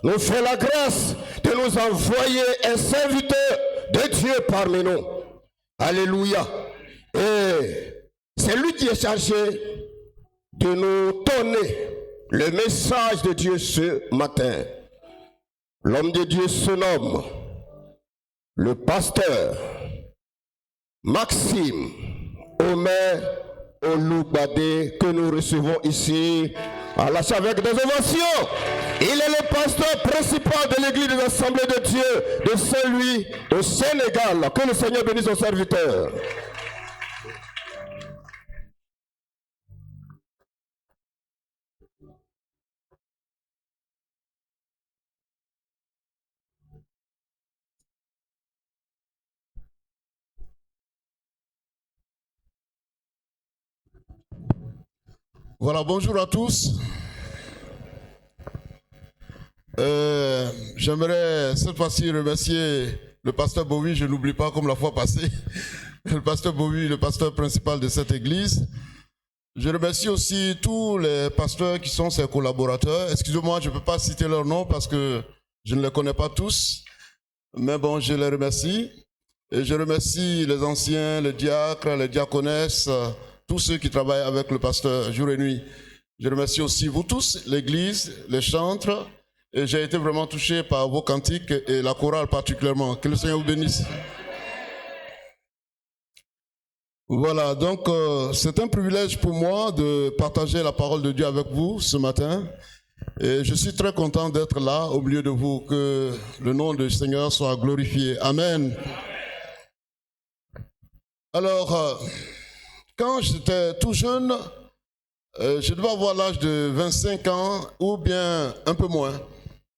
nous fait la grâce de nous envoyer un serviteur de Dieu parmi nous. Alléluia. Et c'est lui qui est chargé de nous donner le message de Dieu ce matin. L'homme de Dieu se nomme le pasteur Maxime Omer Oloubadé, que nous recevons ici à l'achat avec des ovations. Il est le pasteur principal de l'église des assemblées de Dieu de Saint-Louis au Sénégal. Que le Seigneur bénisse son serviteur. Voilà, bonjour à tous. J'aimerais cette fois-ci remercier le pasteur Bowie, je n'oublie pas comme la fois passée, le pasteur Bowie, le pasteur principal de cette église. Je remercie aussi tous les pasteurs qui sont ses collaborateurs. Excusez-moi, je ne peux pas citer leurs noms parce que je ne les connais pas tous, mais bon, je les remercie. Et je remercie les anciens, les diacres, les diaconesses, tous ceux qui travaillent avec le pasteur jour et nuit. Je remercie aussi vous tous, l'église, les chantres, et j'ai été vraiment touché par vos cantiques et la chorale particulièrement. Que le Seigneur vous bénisse. Voilà, donc c'est un privilège pour moi de partager la parole de Dieu avec vous ce matin. Et je suis très content d'être là au milieu de vous, que le nom du Seigneur soit glorifié. Amen. Alors, quand j'étais tout jeune, je devais avoir l'âge de 25 ans ou bien un peu moins.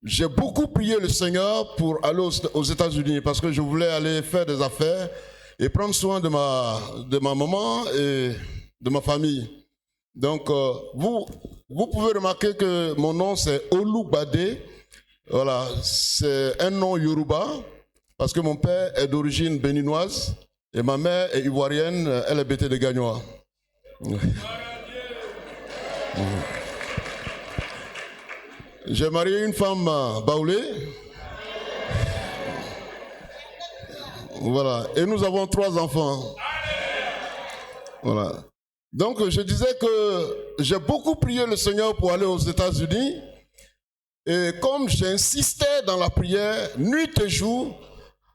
J'ai beaucoup prié le Seigneur pour aller aux États-Unis parce que je voulais aller faire des affaires et prendre soin de ma maman et de ma famille. Donc, vous pouvez remarquer que mon nom c'est Oloubadé. Voilà, c'est un nom Yoruba parce que mon père est d'origine béninoise et ma mère est ivoirienne, elle est bêtée de Gagnois. J'ai marié une femme baoulée. Voilà. Et nous avons 3 enfants. Voilà. Donc je disais que j'ai beaucoup prié le Seigneur pour aller aux États-Unis. Et comme j'insistais dans la prière, nuit et jour,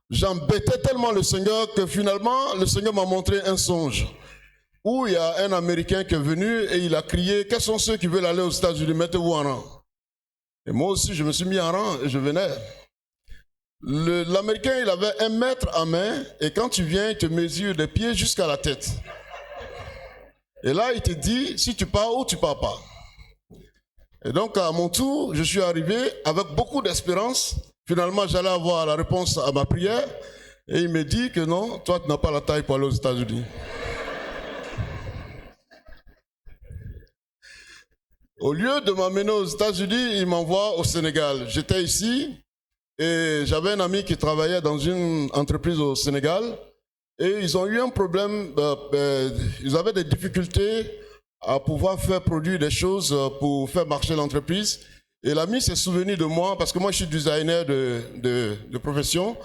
j'embêtais tellement le Seigneur que finalement le Seigneur m'a montré un songe. Où il y a un Américain qui est venu et il a crié, quels sont ceux qui veulent aller aux États-Unis, mettez-vous en rang. Et moi aussi, je me suis mis en rang et je venais. L'Américain, il avait 1 mètre à main et quand tu viens, il te mesure des pieds jusqu'à la tête. Et là, il te dit, si tu pars ou tu pars pas. Et donc, à mon tour, je suis arrivé avec beaucoup d'espérance. Finalement, j'allais avoir la réponse à ma prière. Et il me dit que non, toi, tu n'as pas la taille pour aller aux États-Unis. Au lieu de m'amener aux États-Unis, il m'envoie au Sénégal. J'étais ici et j'avais un ami qui travaillait dans une entreprise au Sénégal et ils ont eu un problème, ils avaient des difficultés à pouvoir faire produire des choses pour faire marcher l'entreprise. Et l'ami s'est souvenu de moi parce que moi je suis designer de profession.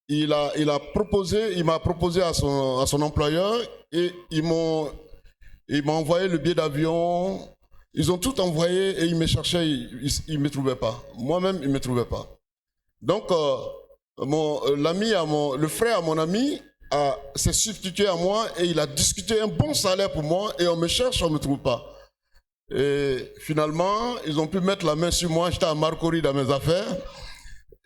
Il m'a proposé à son employeur et il m'a envoyé le billet d'avion. Ils ont tout envoyé et ils me cherchaient, ils ne me trouvaient pas. Moi-même, ils ne me trouvaient pas. Donc, le frère à mon ami s'est substitué à moi et il a discuté un bon salaire pour moi et on me cherche, on ne me trouve pas. Et finalement, ils ont pu mettre la main sur moi. J'étais à Marcory dans mes affaires.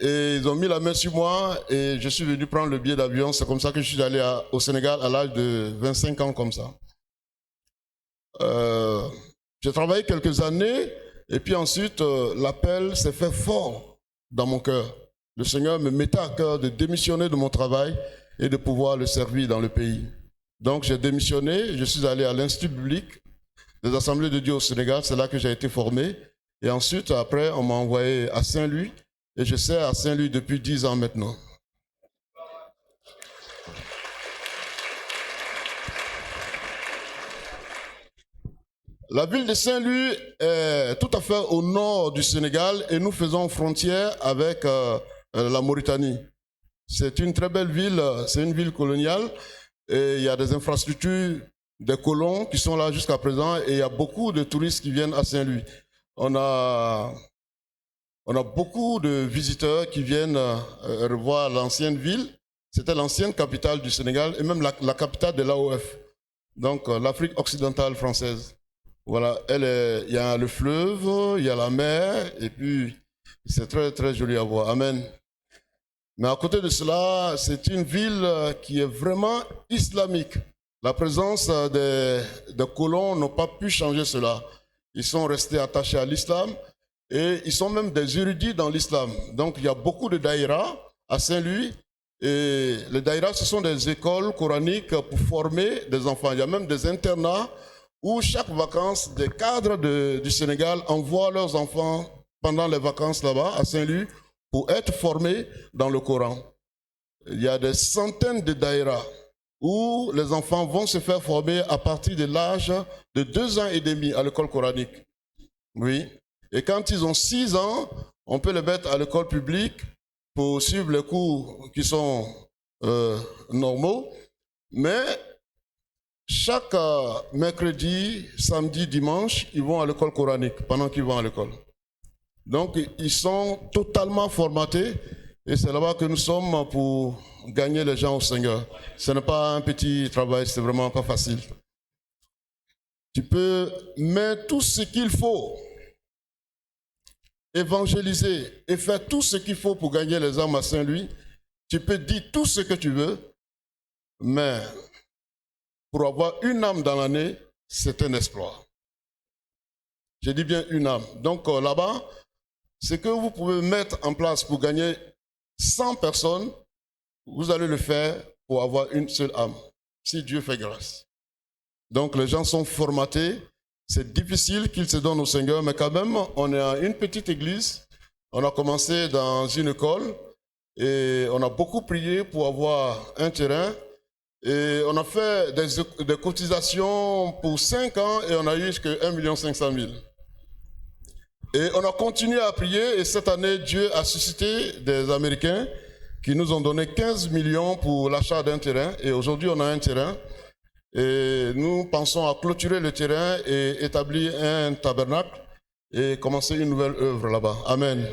Et ils ont mis la main sur moi et je suis venu prendre le billet d'avion. C'est comme ça que je suis allé au Sénégal à l'âge de 25 ans comme ça. J'ai travaillé quelques années et puis ensuite l'appel s'est fait fort dans mon cœur. Le Seigneur me mettait à cœur de démissionner de mon travail et de pouvoir le servir dans le pays. Donc j'ai démissionné, je suis allé à l'Institut biblique des Assemblées de Dieu au Sénégal, c'est là que j'ai été formé. Et ensuite, après, on m'a envoyé à Saint-Louis et je sers à Saint-Louis depuis 10 ans maintenant. La ville de Saint-Louis est tout à fait au nord du Sénégal et nous faisons frontière avec la Mauritanie. C'est une très belle ville, c'est une ville coloniale et il y a des infrastructures, des colons qui sont là jusqu'à présent et il y a beaucoup de touristes qui viennent à Saint-Louis. On a beaucoup de visiteurs qui viennent revoir l'ancienne ville. C'était l'ancienne capitale du Sénégal et même la capitale de l'AOF, donc l'Afrique occidentale française. Voilà, il y a le fleuve, il y a la mer, et puis c'est très très joli à voir. Amen. Mais à côté de cela, c'est une ville qui est vraiment islamique. La présence des colons n'a pas pu changer cela. Ils sont restés attachés à l'islam et ils sont même des érudits dans l'islam. Donc il y a beaucoup de daïras à Saint-Louis. Et les daïras, ce sont des écoles coraniques pour former des enfants. Il y a même des internats où chaque vacances, des cadres du Sénégal envoient leurs enfants pendant les vacances là-bas à Saint-Louis pour être formés dans le Coran. Il y a des centaines de daïras où les enfants vont se faire former à partir de l'âge de 2 ans et demi à l'école coranique. Oui. Et quand ils ont 6 ans, on peut les mettre à l'école publique pour suivre les cours qui sont normaux. Mais chaque mercredi, samedi, dimanche, ils vont à l'école coranique pendant qu'ils vont à l'école. Donc, ils sont totalement formatés et c'est là-bas que nous sommes pour gagner les gens au Seigneur. Ce n'est pas un petit travail, c'est vraiment pas facile. Tu peux mettre tout ce qu'il faut, évangéliser et faire tout ce qu'il faut pour gagner les âmes à Saint-Louis. Tu peux dire tout ce que tu veux, mais pour avoir une âme dans l'année, c'est un exploit. Je dis bien une âme. Donc là-bas, ce que vous pouvez mettre en place pour gagner 100 personnes, vous allez le faire pour avoir une seule âme, si Dieu fait grâce. Donc les gens sont formatés, c'est difficile qu'ils se donnent au Seigneur, mais quand même, on est à une petite église, on a commencé dans une école et on a beaucoup prié pour avoir un terrain. Et on a fait des cotisations pour 5 ans et on a eu jusqu'à 1 500 000. Et on a continué à prier et cette année, Dieu a suscité des Américains qui nous ont donné 15 millions pour l'achat d'un terrain. Et aujourd'hui, on a un terrain. Et nous pensons à clôturer le terrain et établir un tabernacle et commencer une nouvelle œuvre là-bas. Amen.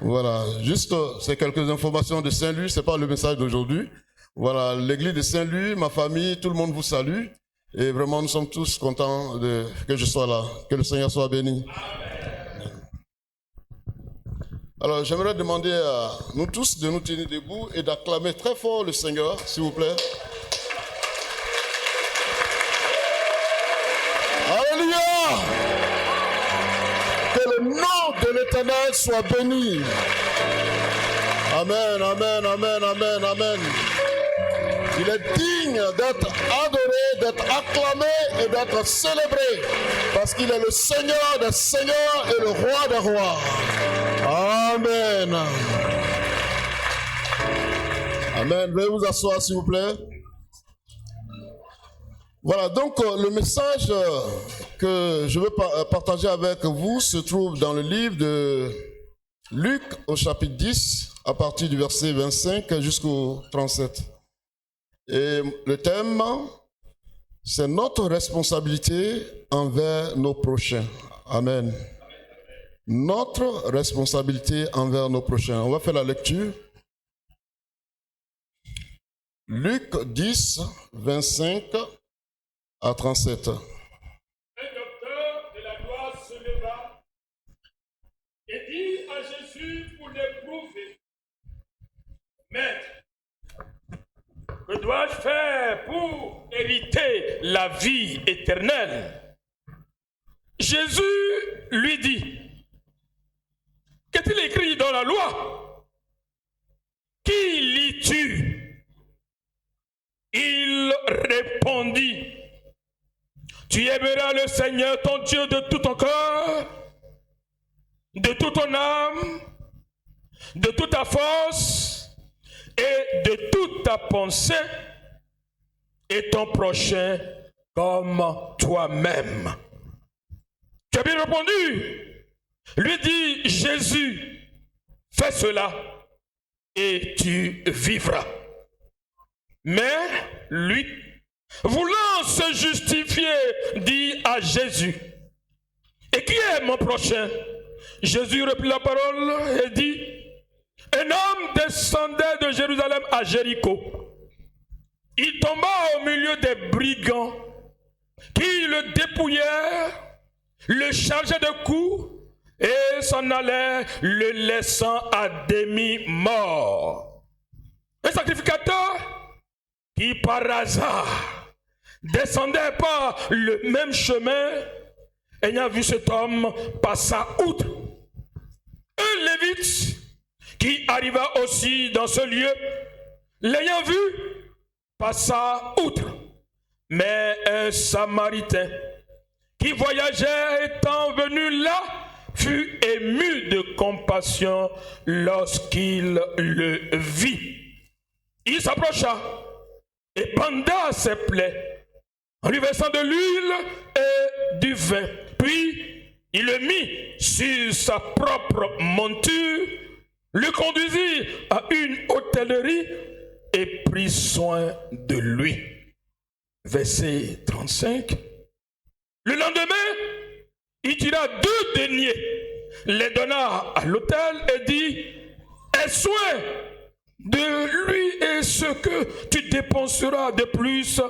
Voilà, juste ces quelques informations de Saint-Louis, ce n'est pas le message d'aujourd'hui. Voilà, l'église de Saint-Louis, ma famille, tout le monde vous salue. Et vraiment, nous sommes tous contents que je sois là. Que le Seigneur soit béni. Amen. Alors, j'aimerais demander à nous tous de nous tenir debout et d'acclamer très fort le Seigneur, s'il vous plaît. Alléluia! Que le nom de l'Éternel soit béni. Amen, amen, amen, amen, amen. Il est digne d'être adoré, d'être acclamé et d'être célébré parce qu'il est le Seigneur des seigneurs et le roi des rois. Amen. Amen. Veuillez vous asseoir s'il vous plaît. Voilà, donc le message que je veux partager avec vous se trouve dans le livre de Luc au chapitre 10 à partir du verset 25 jusqu'au 37. Et le thème, c'est notre responsabilité envers nos prochains. Amen. Notre responsabilité envers nos prochains. On va faire la lecture. Luc 10, 25 à 37. Un docteur de la loi se leva et dit à Jésus pour l'éprouver: Maître, que dois-je faire pour hériter la vie éternelle? Jésus lui dit: Qu'est-il écrit dans la loi? Qui lis-tu? Il répondit: Tu aimeras le Seigneur ton Dieu de tout ton cœur, de toute ton âme, de toute ta force et de toute ta pensée, et ton prochain comme toi-même. Tu as bien répondu. Lui dit Jésus, fais cela et tu vivras. Mais lui, voulant se justifier, dit à Jésus, et qui est mon prochain? Jésus reprit la parole et dit, un homme descendait de Jérusalem à Jéricho. Il tomba au milieu des brigands qui le dépouillèrent, le chargeaient de coups et s'en allaient, le laissant à demi-mort. Un sacrificateur qui par hasard descendait par le même chemin, ayant vu cet homme, passa outre. Un lévite qui arriva aussi dans ce lieu, l'ayant vu, passa outre. Mais un Samaritain qui voyageait étant venu là, fut ému de compassion lorsqu'il le vit. Il s'approcha et banda ses plaies en lui versant de l'huile et du vin. Puis il le mit sur sa propre monture, le conduisit à une hôtellerie et prit soin de lui. Verset 35. Le lendemain, il tira 2 deniers, les donna à l'hôtel et dit, aie soin de lui et ce que tu dépenseras de plus,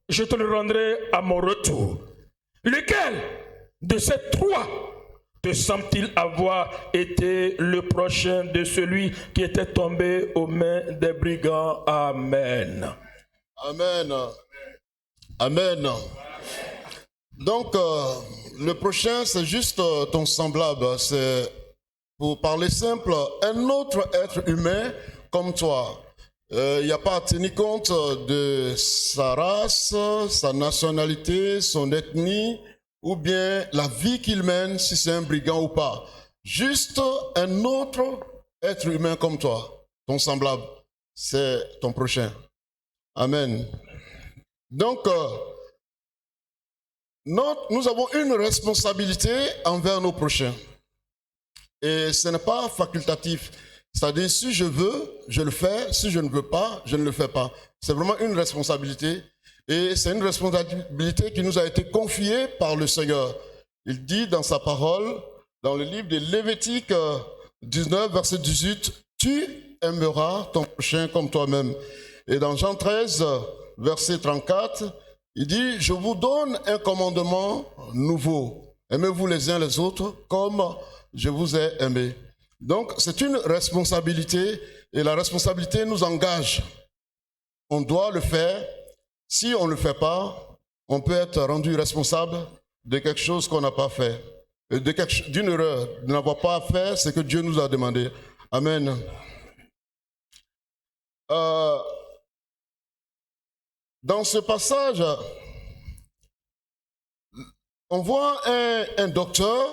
je te le rendrai à mon retour. Lequel de ces 3 te semble-t-il avoir été le prochain de celui qui était tombé aux mains des brigands? Amen. Amen. Amen. Donc, le prochain, c'est juste ton semblable. C'est, pour parler simple, un autre être humain comme toi. Il n'y a pas à tenir compte de sa race, sa nationalité, son ethnie, ou bien la vie qu'il mène, si c'est un brigand ou pas. Juste un autre être humain comme toi, ton semblable, c'est ton prochain. Amen. Donc, nous avons une responsabilité envers nos prochains. Et ce n'est pas facultatif. C'est-à-dire, si je veux, je le fais. Si je ne veux pas, je ne le fais pas. C'est vraiment une responsabilité. Et c'est une responsabilité qui nous a été confiée par le Seigneur. Il dit dans sa parole, dans le livre de Lévitique 19, verset 18, « Tu aimeras ton prochain comme toi-même. » Et dans Jean 13, verset 34, il dit, « Je vous donne un commandement nouveau. Aimez-vous les uns les autres comme je vous ai aimé. » Donc, c'est une responsabilité et la responsabilité nous engage. On doit le faire. Si on ne le fait pas, on peut être rendu responsable de quelque chose qu'on n'a pas fait. D'une erreur, de n'avoir pas fait ce que Dieu nous a demandé. Amen. Dans ce passage, on voit un docteur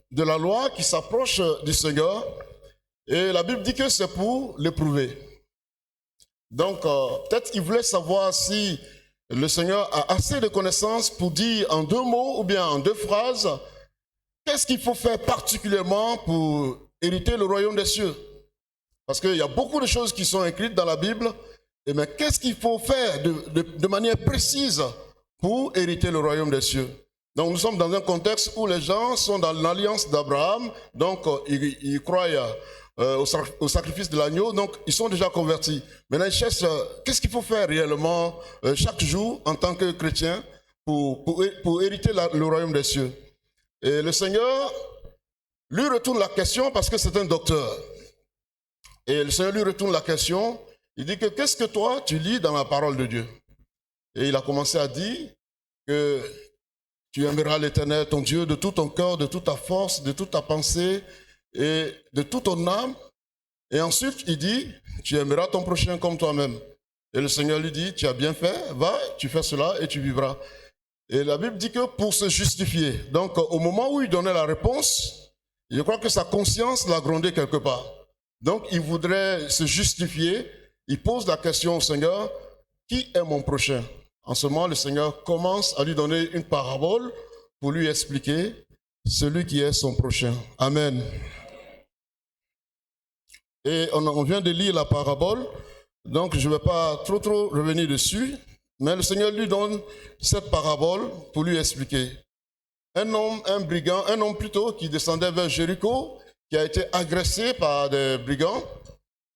de la loi qui s'approche du Seigneur et la Bible dit que c'est pour l'éprouver. Donc, peut-être qu'il voulait savoir si le Seigneur a assez de connaissances pour dire en 2 mots ou bien en 2 phrases qu'est-ce qu'il faut faire particulièrement pour hériter le royaume des cieux. Parce qu'il y a beaucoup de choses qui sont écrites dans la Bible, mais qu'est-ce qu'il faut faire de manière précise pour hériter le royaume des cieux? Donc nous sommes dans un contexte où les gens sont dans l'alliance d'Abraham, donc ils croient au sacrifice de l'agneau, donc ils sont déjà convertis. Maintenant ils cherchent qu'est-ce qu'il faut faire réellement chaque jour en tant que chrétien pour hériter le royaume des cieux. Et le Seigneur lui retourne la question parce que c'est un docteur. Et le Seigneur lui retourne la question, il dit que qu'est-ce que toi tu lis dans la parole de Dieu? Et il a commencé à dire que tu aimeras l'Éternel, ton Dieu, de tout ton cœur, de toute ta force, de toute ta pensée et de toute ton âme. Et ensuite, il dit, tu aimeras ton prochain comme toi-même. Et le Seigneur lui dit, tu as bien fait, va, tu fais cela et tu vivras. Et la Bible dit que pour se justifier, donc au moment où il donnait la réponse, je crois que sa conscience l'a grondé quelque part. Donc il voudrait se justifier, il pose la question au Seigneur, qui est mon prochain? En ce moment, le Seigneur commence à lui donner une parabole pour lui expliquer celui qui est son prochain. Amen. Et on vient de lire la parabole, donc je ne vais pas trop revenir dessus, mais le Seigneur lui donne cette parabole pour lui expliquer. Un homme plutôt, qui descendait vers Jéricho, qui a été agressé par des brigands,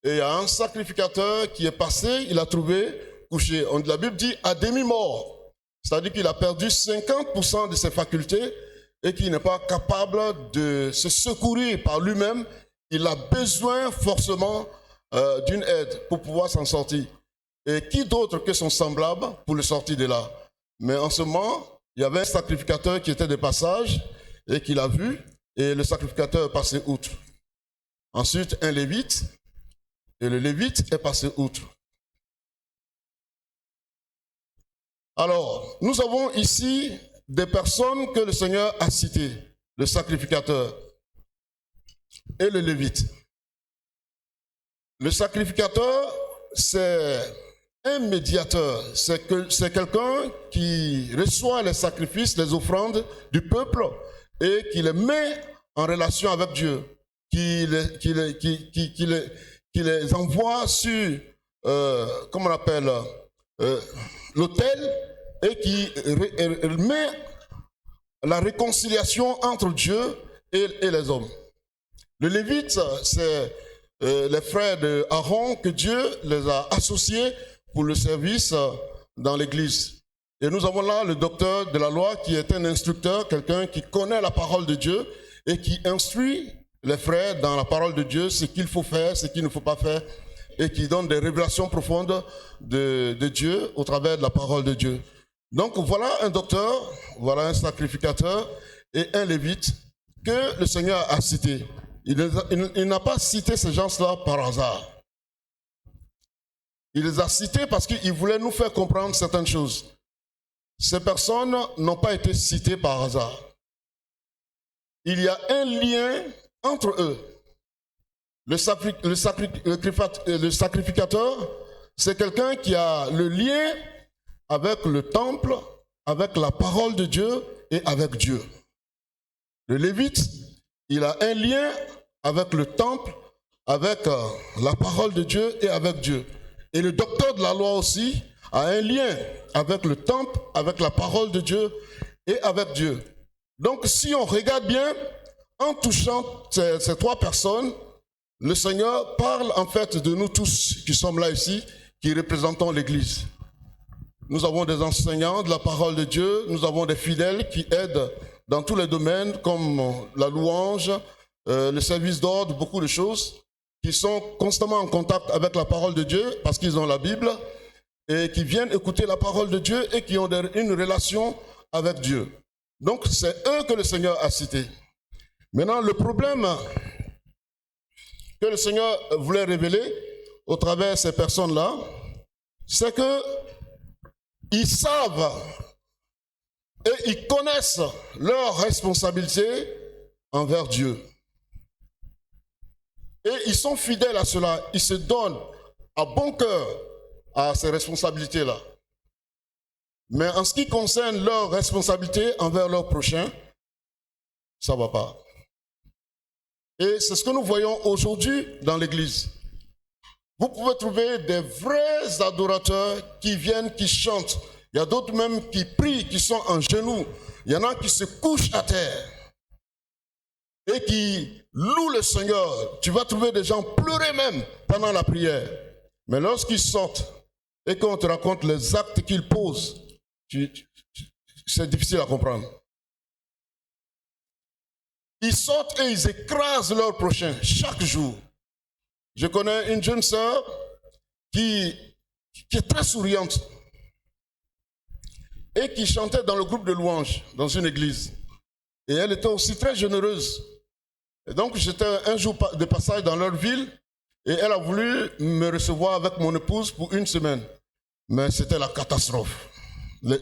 et il y a un sacrificateur qui est passé, il l'a trouvé couché. La Bible dit à demi-mort, c'est-à-dire qu'il a perdu 50% de ses facultés et qu'il n'est pas capable de se secourir par lui-même. Il a besoin forcément d'une aide pour pouvoir s'en sortir. Et qui d'autre que son semblable pour le sortir de là? Mais en ce moment, il y avait un sacrificateur qui était de passage et qui l'a vu, et le sacrificateur est passé outre. Ensuite, un lévite, et le lévite est passé outre. Alors, nous avons ici des personnes que le Seigneur a citées, le sacrificateur et le lévite. Le sacrificateur, c'est un médiateur, c'est quelqu'un qui reçoit les sacrifices, les offrandes du peuple et qui les met en relation avec Dieu, qui les envoie sur, comment on appelle, l'autel, et qui met la réconciliation entre Dieu et les hommes. Le lévite, c'est les frères d'Aaron que Dieu les a associés pour le service dans l'église. Et nous avons là le docteur de la loi qui est un instructeur, quelqu'un qui connaît la parole de Dieu et qui instruit les frères dans la parole de Dieu, ce qu'il faut faire, ce qu'il ne faut pas faire, et qui donne des révélations profondes de Dieu au travers de la parole de Dieu. Donc voilà un docteur, voilà un sacrificateur et un lévite que le Seigneur a cité. Il n'a pas cité ces gens-là par hasard. Il les a cités parce qu'il voulait nous faire comprendre certaines choses. Ces personnes n'ont pas été citées par hasard. Il y a un lien entre eux. Le sacrificateur, c'est quelqu'un qui a le lien avec le temple, avec la parole de Dieu et avec Dieu. Le lévite, il a un lien avec le temple, avec la parole de Dieu et avec Dieu. Et le docteur de la loi aussi a un lien avec le temple, avec la parole de Dieu et avec Dieu. Donc si on regarde bien, en touchant ces trois personnes, le Seigneur parle en fait de nous tous qui sommes là ici, qui représentons l'Église. Nous avons des enseignants de la parole de Dieu, nous avons des fidèles qui aident dans tous les domaines comme la louange, le service d'ordre, beaucoup de choses, qui sont constamment en contact avec la parole de Dieu parce qu'ils ont la Bible et qui viennent écouter la parole de Dieu et qui ont une relation avec Dieu. Donc c'est eux que le Seigneur a cités. Maintenant, le problème que le Seigneur voulait révéler au travers de ces personnes-là, c'est qu'ils savent et ils connaissent leurs responsabilités envers Dieu. Et ils sont fidèles à cela, ils se donnent à bon cœur à ces responsabilités-là. Mais en ce qui concerne leurs responsabilités envers leurs prochains, ça ne va pas. Et c'est ce que nous voyons aujourd'hui dans l'Église. Vous pouvez trouver des vrais adorateurs qui viennent, qui chantent. Il y a d'autres même qui prient, qui sont en genoux. Il y en a qui se couchent à terre et qui louent le Seigneur. Tu vas trouver des gens pleurer même pendant la prière. Mais lorsqu'ils sortent et qu'on te raconte les actes qu'ils posent, c'est difficile à comprendre. Ils sortent et ils écrasent leurs prochains chaque jour. Je connais une jeune sœur qui est très souriante et qui chantait dans le groupe de louanges dans une église. Et elle était aussi très généreuse. Et donc j'étais un jour de passage dans leur ville et elle a voulu me recevoir avec mon épouse pour une semaine. Mais c'était la catastrophe.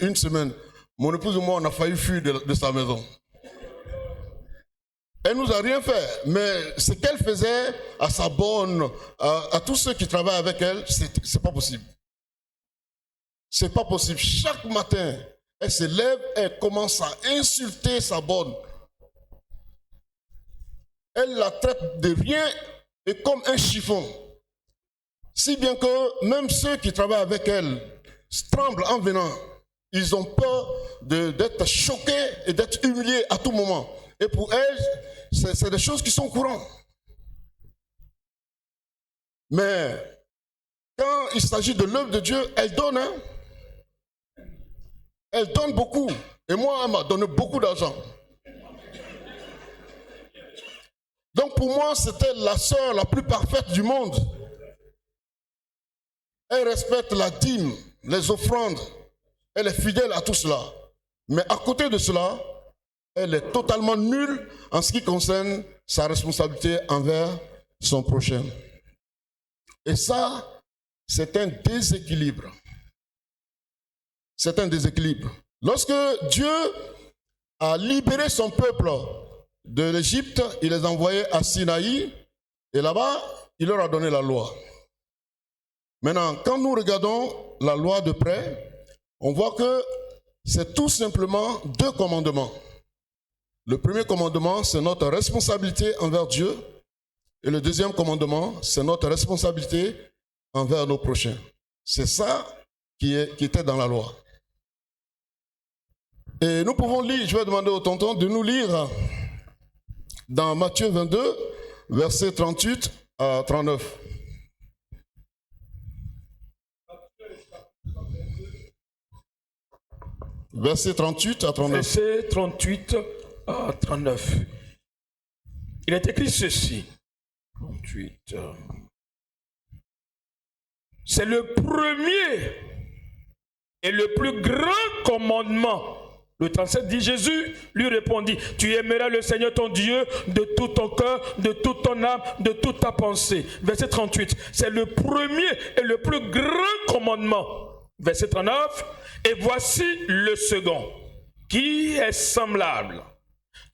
Une semaine, mon épouse et moi, on a failli fuir de sa maison. Elle nous a rien fait, mais ce qu'elle faisait à sa bonne, à tous ceux qui travaillent avec elle, c'est pas possible. C'est pas possible. Chaque matin, elle se lève, elle commence à insulter sa bonne. elle la traite de rien et comme un chiffon. Si bien que même ceux qui travaillent avec elle tremblent en venant. Ils ont peur d'être choqués et d'être humiliés à tout moment. Et pour elle, c'est des choses qui sont courantes. Mais quand il s'agit de l'œuvre de Dieu, elle donne. Hein? Elle donne beaucoup. Et moi, elle m'a donné beaucoup d'argent. Donc pour moi, c'était la sœur la plus parfaite du monde. Elle respecte la dîme, les offrandes. Elle est fidèle à tout cela. Mais à côté de cela, elle est totalement nulle en ce qui concerne sa responsabilité envers son prochain. Et ça, c'est un déséquilibre. C'est un déséquilibre. Lorsque Dieu a libéré son peuple de l'Égypte, il les a envoyés à Sinaï, et là-bas, il leur a donné la loi. Maintenant, quand nous regardons la loi de près, on voit que c'est tout simplement 2 commandements. Le premier commandement, c'est notre responsabilité envers Dieu. Et le deuxième commandement, c'est notre responsabilité envers nos prochains. C'est ça qui était dans la loi. Et nous pouvons lire, je vais demander au tonton de nous lire dans Matthieu 22, versets 38 à 39. Verset 38 à 39. Verset 38 à 39. Il est écrit ceci. 38. C'est le premier et le plus grand commandement. Le 37 dit, Jésus lui répondit, tu aimeras le Seigneur ton Dieu de tout ton cœur, de toute ton âme, de toute ta pensée. Verset 38, c'est le premier et le plus grand commandement. Verset 39, et voici le second, qui est semblable.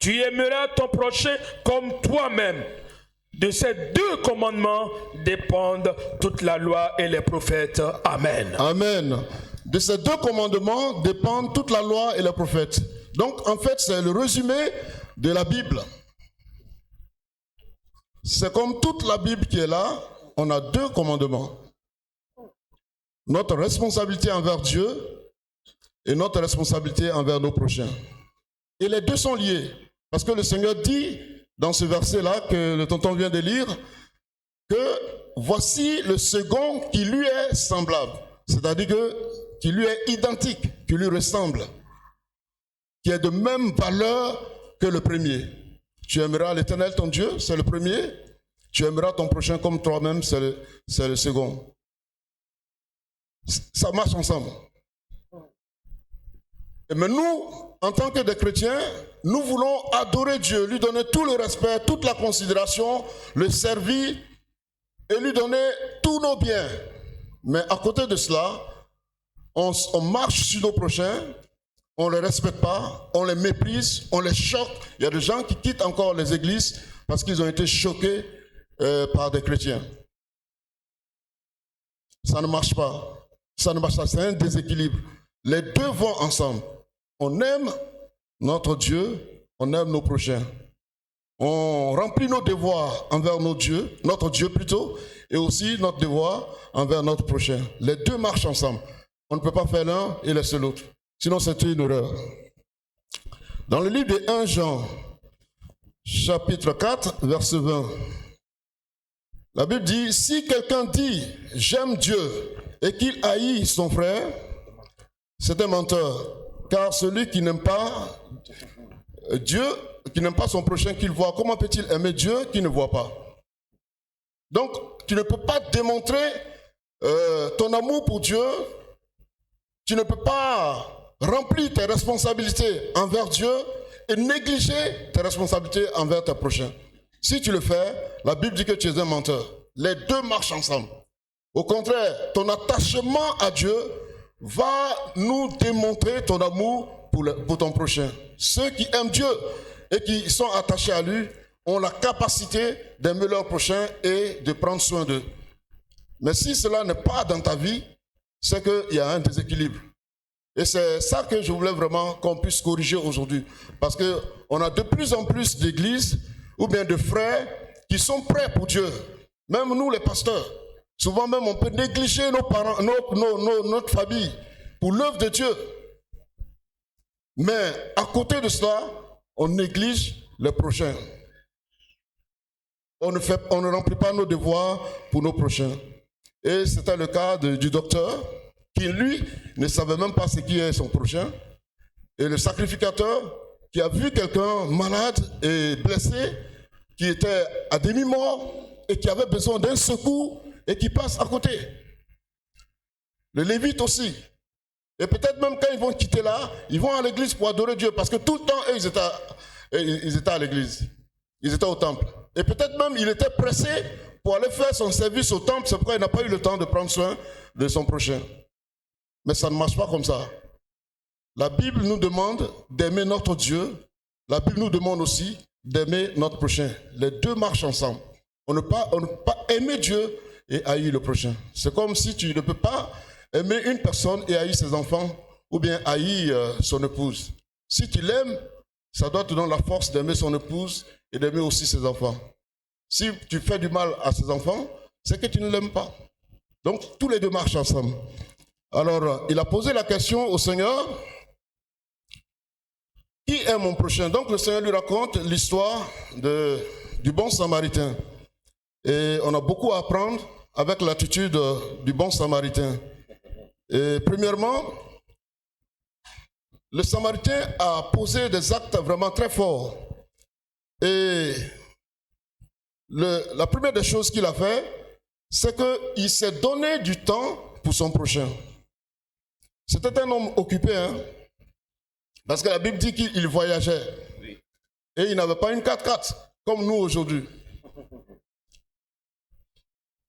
Tu aimeras ton prochain comme toi-même. De ces 2 commandements dépendent toute la loi et les prophètes. Amen. Amen. De ces 2 commandements dépendent toute la loi et les prophètes. Donc, en fait, c'est le résumé de la Bible. C'est comme toute la Bible qui est là, on a 2 commandements. Notre responsabilité envers Dieu et notre responsabilité envers nos prochains. Et les 2 sont liés. Parce que le Seigneur dit, dans ce verset-là que le tonton vient de lire, que voici le second qui lui est semblable. C'est-à-dire qui lui est identique, qui lui ressemble, qui est de même valeur que le premier. Tu aimeras l'Éternel ton Dieu, c'est le premier. Tu aimeras ton prochain comme toi-même, c'est le second. Ça marche ensemble. Mais nous, en tant que des chrétiens, nous voulons adorer Dieu, lui donner tout le respect, toute la considération, le servir et lui donner tous nos biens. Mais à côté de cela, on marche sur nos prochains, on ne les respecte pas, on les méprise, on les choque. Il y a des gens qui quittent encore les églises parce qu'ils ont été choqués par des chrétiens. Ça ne marche pas. Ça ne marche pas, c'est un déséquilibre. Les 2 vont ensemble. On aime notre Dieu, on aime nos prochains. On remplit nos devoirs envers notre Dieu plutôt, et aussi notre devoir envers notre prochain. Les 2 marchent ensemble. On ne peut pas faire l'un et laisser l'autre. Sinon, c'est une erreur. Dans le livre de 1 Jean, chapitre 4, verset 20, la Bible dit, si quelqu'un dit « j'aime Dieu » et qu'il haït son frère, c'est un menteur. Car celui qui n'aime pas Dieu, qui n'aime pas son prochain qu'il voit, comment peut-il aimer Dieu qui ne voit pas? Donc, tu ne peux pas démontrer ton amour pour Dieu, tu ne peux pas remplir tes responsabilités envers Dieu et négliger tes responsabilités envers tes prochains. Si tu le fais, la Bible dit que tu es un menteur. Les 2 marchent ensemble. Au contraire, ton attachement à Dieu va nous démontrer ton amour pour ton prochain. Ceux qui aiment Dieu et qui sont attachés à lui ont la capacité d'aimer leur prochain et de prendre soin d'eux. Mais si cela n'est pas dans ta vie, c'est qu'il y a un déséquilibre. Et c'est ça que je voulais vraiment qu'on puisse corriger aujourd'hui. Parce qu'on a de plus en plus d'églises ou bien de frères qui sont prêts pour Dieu. Même nous les pasteurs, souvent même on peut négliger nos parents, notre famille pour l'œuvre de Dieu. Mais à côté de cela, on néglige les prochains. On ne remplit pas nos devoirs pour nos prochains. Et c'était le cas du docteur qui, lui, ne savait même pas ce qui est son prochain. Et le sacrificateur qui a vu quelqu'un malade et blessé, qui était à demi-mort et qui avait besoin d'un secours et qui passe à côté. Le lévite aussi. Et peut-être même quand ils vont quitter là, ils vont à l'église pour adorer Dieu parce que tout le temps, eux, ils étaient à l'église. Ils étaient au temple. Et peut-être même il était pressé pour aller faire son service au temple. C'est pourquoi il n'a pas eu le temps de prendre soin de son prochain. Mais ça ne marche pas comme ça. La Bible nous demande d'aimer notre Dieu. La Bible nous demande aussi d'aimer notre prochain. Les deux marchent ensemble. On ne peut pas aimer Dieu et haïr le prochain. C'est comme si tu ne peux pas aimer une personne et haïr ses enfants ou bien haïr son épouse. Si tu l'aimes, ça doit te donner la force d'aimer son épouse et d'aimer aussi ses enfants. Si tu fais du mal à ses enfants, c'est que tu ne l'aimes pas. Donc, tous les deux marchent ensemble. Alors, il a posé la question au Seigneur, qui est mon prochain? Donc, le Seigneur lui raconte l'histoire du bon Samaritain. Et on a beaucoup à apprendre avec l'attitude du bon Samaritain. Et premièrement, le Samaritain a posé des actes vraiment très forts. Et la première des choses qu'il a fait, c'est qu'il s'est donné du temps pour son prochain. C'était un homme occupé, hein? Parce que la Bible dit qu'il voyageait. Et il n'avait pas une 4x4, comme nous aujourd'hui.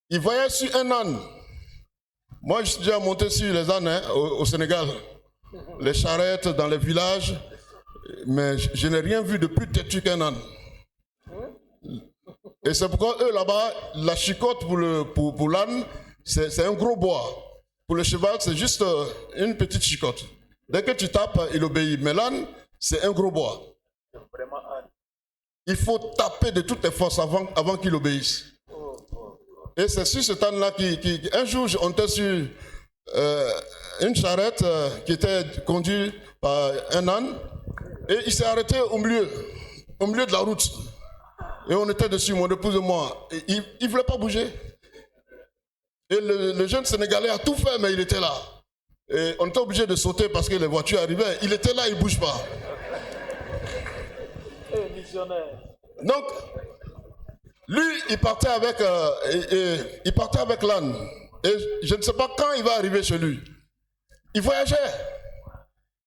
Il voyage sur un âne. Moi, je suis déjà monté sur les ânes hein, au Sénégal. Les charrettes dans les villages. Mais je n'ai rien vu de plus têtu qu'un âne. Et c'est pourquoi eux là-bas, la chicotte pour l'âne, c'est un gros bois. Pour le cheval, c'est juste une petite chicotte. Dès que tu tapes, il obéit. Mais l'âne, c'est un gros bois. Il faut taper de toutes tes forces avant qu'il obéisse. Et c'est sur cet âne-là un jour, on était sur une charrette qui était conduite par un âne. Et il s'est arrêté au milieu de la route. Et on était dessus, mon épouse et moi. Et il ne voulait pas bouger. Et le jeune Sénégalais a tout fait, mais il était là. Et on était obligé de sauter parce que les voitures arrivaient. Il était là, il ne bouge pas. Donc, lui, il partait avec l'âne. Et je ne sais pas quand il va arriver chez lui. Il voyageait.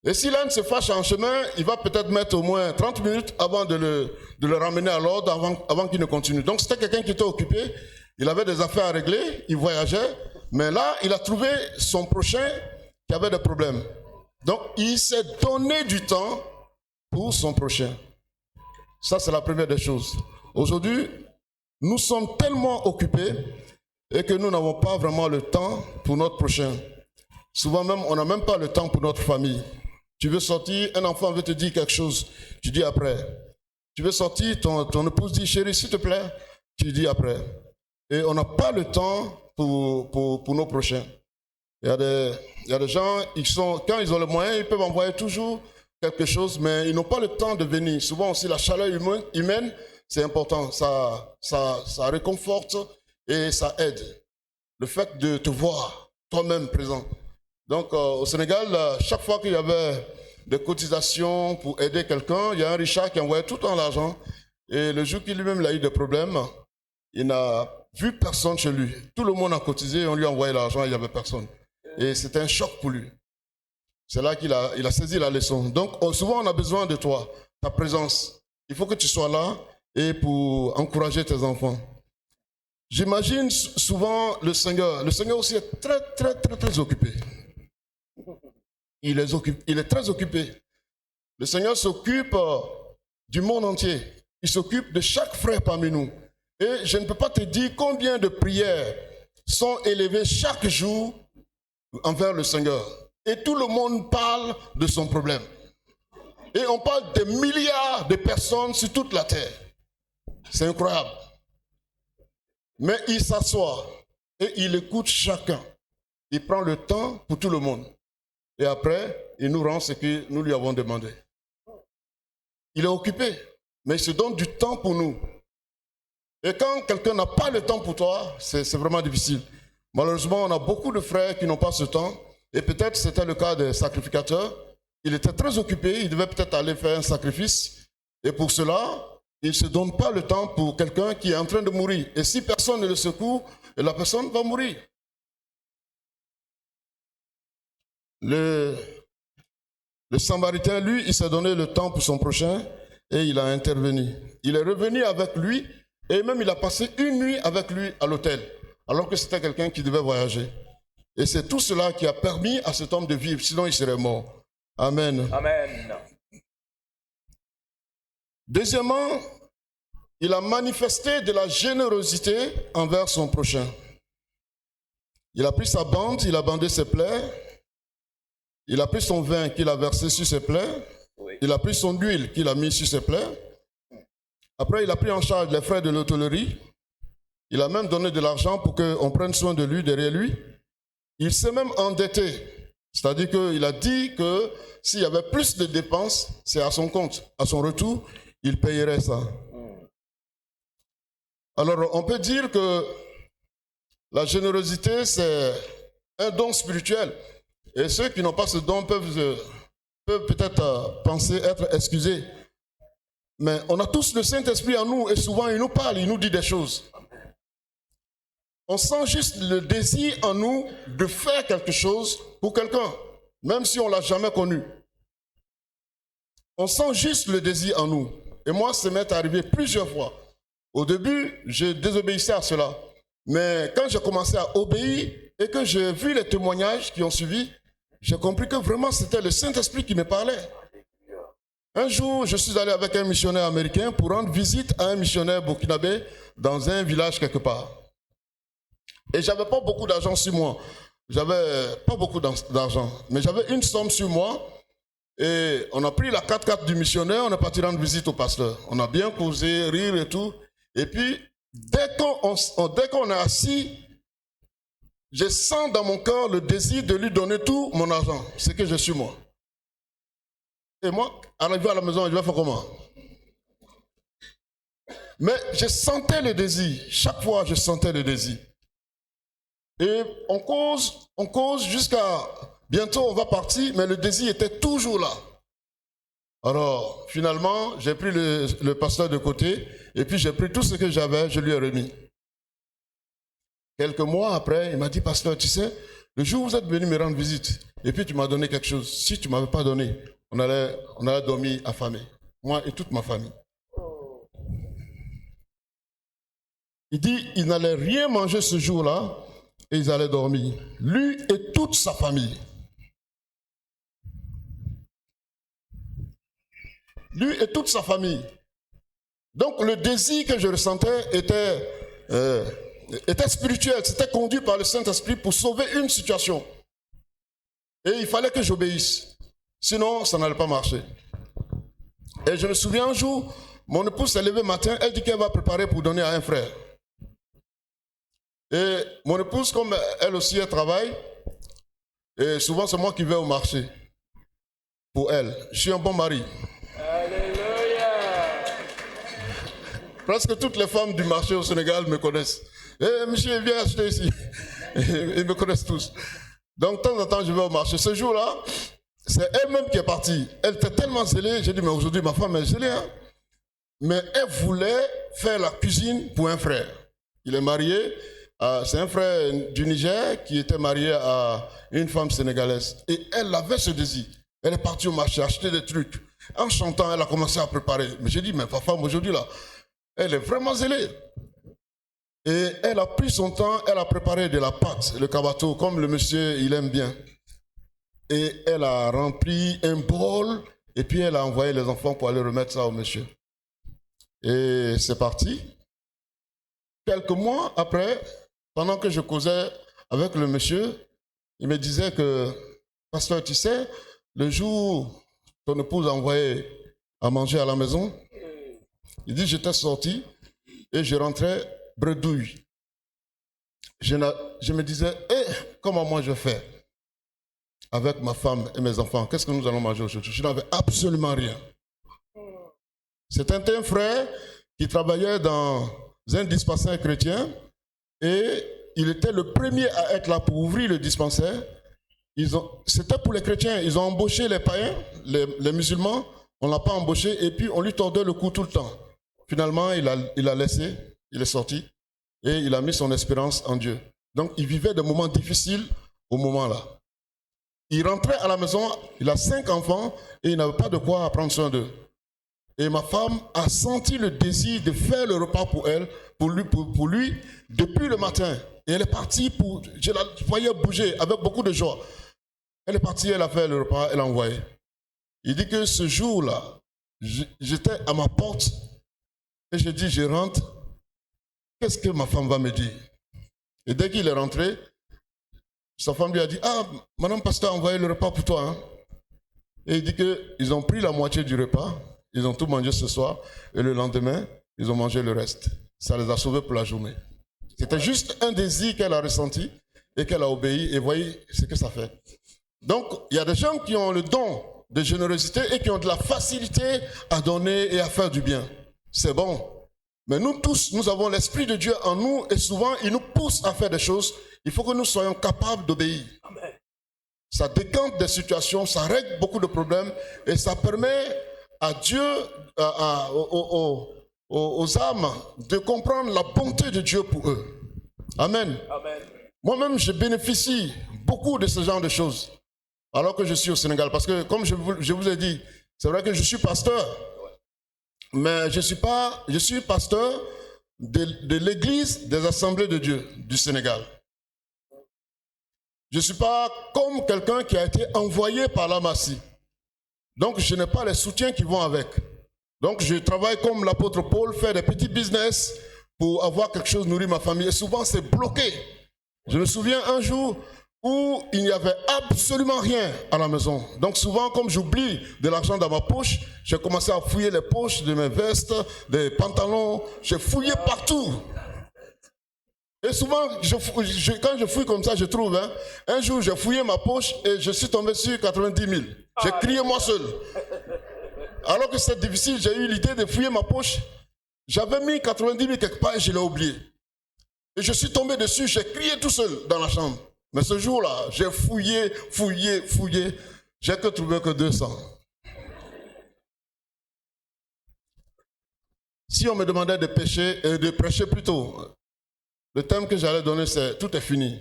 Et si l'âne se fâche en chemin, il va peut-être mettre au moins 30 minutes avant de le ramener à l'ordre, avant qu'il ne continue. Donc c'était quelqu'un qui était occupé, il avait des affaires à régler, il voyageait, mais là, il a trouvé son prochain qui avait des problèmes. Donc il s'est donné du temps pour son prochain. Ça, c'est la première des choses. Aujourd'hui, nous sommes tellement occupés et que nous n'avons pas vraiment le temps pour notre prochain. Souvent même, on n'a même pas le temps pour notre famille. Tu veux sortir, un enfant veut te dire quelque chose, tu dis après. Tu veux sortir, ton épouse dit, chérie, s'il te plaît, tu dis après. Et on n'a pas le temps pour nos prochains. Il y a des gens, quand ils ont les moyens, ils peuvent envoyer toujours quelque chose, mais ils n'ont pas le temps de venir. Souvent aussi, la chaleur humaine, c'est important. Ça réconforte et ça aide. Le fait de te voir toi-même présent. Donc au Sénégal, chaque fois qu'il y avait des cotisations pour aider quelqu'un, il y a un Richard qui envoyait tout le temps l'argent. Et le jour qu'il lui-même a eu des problèmes, il n'a vu personne chez lui. Tout le monde a cotisé, on lui a envoyé l'argent, il n'y avait personne. Et c'était un choc pour lui. C'est là qu'il a saisi la leçon. Donc souvent on a besoin de toi, ta présence. Il faut que tu sois là et pour encourager tes enfants. J'imagine souvent le Seigneur. Le Seigneur aussi est très, très, très, très occupé. Il est très occupé. Le Seigneur s'occupe du monde entier. Il s'occupe de chaque frère parmi nous. Et je ne peux pas te dire combien de prières sont élevées chaque jour envers le Seigneur. Et tout le monde parle de son problème. Et on parle de milliards de personnes sur toute la terre. C'est incroyable. Mais il s'assoit et il écoute chacun. Il prend le temps pour tout le monde. Et après, il nous rend ce que nous lui avons demandé. Il est occupé, mais il se donne du temps pour nous. Et quand quelqu'un n'a pas le temps pour toi, c'est vraiment difficile. Malheureusement, on a beaucoup de frères qui n'ont pas ce temps. Et peut-être c'était le cas des sacrificateurs. Il était très occupé, il devait peut-être aller faire un sacrifice. Et pour cela, il ne se donne pas le temps pour quelqu'un qui est en train de mourir. Et si personne ne le secoue, la personne va mourir. Le Samaritain, lui, il s'est donné le temps pour son prochain et il a intervenu. Il est revenu avec lui et même il a passé une nuit avec lui à l'hôtel, alors que c'était quelqu'un qui devait voyager. Et c'est tout cela qui a permis à cet homme de vivre, sinon il serait mort. Amen. Amen. Deuxièmement, il a manifesté de la générosité envers son prochain. Il a pris sa bande, il a bandé ses plaies. Il a pris son vin qu'il a versé sur ses plaies. Oui. Il a pris son huile qu'il a mis sur ses plaies. Après, il a pris en charge les frais de l'hôtellerie. Il a même donné de l'argent pour qu'on prenne soin de lui, derrière lui. Il s'est même endetté. C'est-à-dire qu'il a dit que s'il y avait plus de dépenses, c'est à son compte. À son retour, il payerait ça. Alors, on peut dire que la générosité, c'est un don spirituel. Et ceux qui n'ont pas ce don peuvent peut-être penser être excusés. Mais on a tous le Saint-Esprit en nous et souvent il nous parle, il nous dit des choses. On sent juste le désir en nous de faire quelque chose pour quelqu'un, même si on ne l'a jamais connu. On sent juste le désir en nous. Et moi, ça m'est arrivé plusieurs fois. Au début, je désobéissais à cela. Mais quand j'ai commencé à obéir et que j'ai vu les témoignages qui ont suivi, j'ai compris que vraiment c'était le Saint-Esprit qui me parlait. Un jour, je suis allé avec un missionnaire américain pour rendre visite à un missionnaire burkinabé dans un village quelque part. Et j'avais pas beaucoup d'argent sur moi. J'avais pas beaucoup d'argent, mais j'avais une somme sur moi. Et on a pris la 4x4 du missionnaire, on est parti rendre visite au pasteur. On a bien causé, rire et tout. Et puis, dès qu'on est assis, je sens dans mon cœur le désir de lui donner tout mon argent, ce que j'ai sur moi. Et moi, arrivé à la maison, je vais faire comment? Mais je sentais le désir. Chaque fois, je sentais le désir. Et on cause jusqu'à bientôt, on va partir, mais le désir était toujours là. Alors, finalement, j'ai pris le pasteur de côté, et puis j'ai pris tout ce que j'avais, je lui ai remis. Quelques mois après, il m'a dit, pasteur, tu sais, le jour où vous êtes venu me rendre visite, et puis tu m'as donné quelque chose. Si tu ne m'avais pas donné, on allait dormir affamés. Moi et toute ma famille. Il dit, il n'allait rien manger ce jour-là, et ils allaient dormir. Lui et toute sa famille. Lui et toute sa famille. Donc le désir que je ressentais était spirituel, c'était conduit par le Saint-Esprit pour sauver une situation. Et il fallait que j'obéisse. Sinon, ça n'allait pas marcher. Et je me souviens un jour, mon épouse s'est levée matin, elle dit qu'elle va préparer pour donner à un frère. Et mon épouse, comme elle aussi, elle travaille, et souvent c'est moi qui vais au marché pour elle. Je suis un bon mari. Alléluia. Presque toutes les femmes du marché au Sénégal me connaissent. Eh, monsieur, viens acheter ici. Ils me connaissent tous. Donc, de temps en temps, je vais au marché. Ce jour-là, c'est elle-même qui est partie. Elle était tellement zélée. J'ai dit, mais aujourd'hui, ma femme est zélée. Hein? Mais elle voulait faire la cuisine pour un frère. Il est marié. C'est un frère du Niger qui était marié à une femme sénégalaise. Et elle avait ce désir. Elle est partie au marché acheter des trucs. En chantant, elle a commencé à préparer. Mais j'ai dit, mais ma femme, aujourd'hui, là, elle est vraiment zélée. Et elle a pris son temps, elle a préparé de la pâte, le kabato, comme le monsieur, il aime bien. Et elle a rempli un bol, et puis elle a envoyé les enfants pour aller remettre ça au monsieur. Et c'est parti. Quelques mois après, pendant que je causais avec le monsieur, il me disait que, pasteur, tu sais, le jour où ton épouse a envoyé à manger à la maison, il dit, j'étais sorti, et je rentrais bredouille. Je me disais, comment moi je fais avec ma femme et mes enfants? Qu'est-ce que nous allons manger aujourd'hui? Je n'avais absolument rien. C'était un frère qui travaillait dans un dispensaire chrétien et il était le premier à être là pour ouvrir le dispensaire. C'était pour les chrétiens, ils ont embauché les païens, les musulmans, on ne l'a pas embauché et puis on lui tordait le cou tout le temps. Finalement, il a laissé, il est sorti et il a mis son espérance en Dieu. Donc, il vivait des moments difficiles au moment-là. Il rentrait à la maison, il a 5 enfants et il n'avait pas de quoi prendre soin d'eux. Et ma femme a senti le désir de faire le repas pour elle, pour lui, depuis le matin. Et elle est partie je la voyais bouger avec beaucoup de joie. Elle est partie, elle a fait le repas, elle a envoyé. Il dit que ce jour-là, j'étais à ma porte et j'ai dit, je rentre, qu'est-ce que ma femme va me dire? Et dès qu'il est rentré, sa femme lui a dit, Madame Pasteur a envoyé le repas pour toi. Hein? Et il dit qu'ils ont pris la moitié du repas, ils ont tout mangé ce soir, et le lendemain, ils ont mangé le reste. Ça les a sauvés pour la journée. C'était juste un désir qu'elle a ressenti et qu'elle a obéi, et voyez ce que ça fait. Donc, il y a des gens qui ont le don de générosité et qui ont de la facilité à donner et à faire du bien. C'est bon. Mais nous tous, nous avons l'Esprit de Dieu en nous et souvent, il nous pousse à faire des choses. Il faut que nous soyons capables d'obéir. Ça décante des situations, ça règle beaucoup de problèmes et ça permet à Dieu, aux âmes, de comprendre la bonté de Dieu pour eux. Amen. Amen. Moi-même, je bénéficie beaucoup de ce genre de choses alors que je suis au Sénégal. Parce que, comme je vous ai dit, c'est vrai que je suis pasteur, mais je suis pasteur de l'église des Assemblées de Dieu du Sénégal. Je ne suis pas comme quelqu'un qui a été envoyé par la Massie. Donc, je n'ai pas les soutiens qui vont avec. Donc, je travaille comme l'apôtre Paul, faire des petits business pour avoir quelque chose, nourrir ma famille. Et souvent, c'est bloqué. Je me souviens un jour où il n'y avait absolument rien à la maison. Donc, souvent, comme j'oublie de l'argent dans ma poche, j'ai commencé à fouiller les poches de mes vestes, des pantalons. J'ai fouillé partout. Et souvent, quand je fouille comme ça, je trouve. Hein, un jour, j'ai fouillé ma poche et je suis tombé sur 90 000. J'ai crié moi seul. Alors que c'est difficile, j'ai eu l'idée de fouiller ma poche. J'avais mis 90 000 quelque part et je l'ai oublié. Et je suis tombé dessus, j'ai crié tout seul dans la chambre. Mais ce jour-là, j'ai fouillé. J'ai que trouvé que 200. Si on me demandait de prêcher plutôt, le thème que j'allais donner, c'est « Tout est fini ».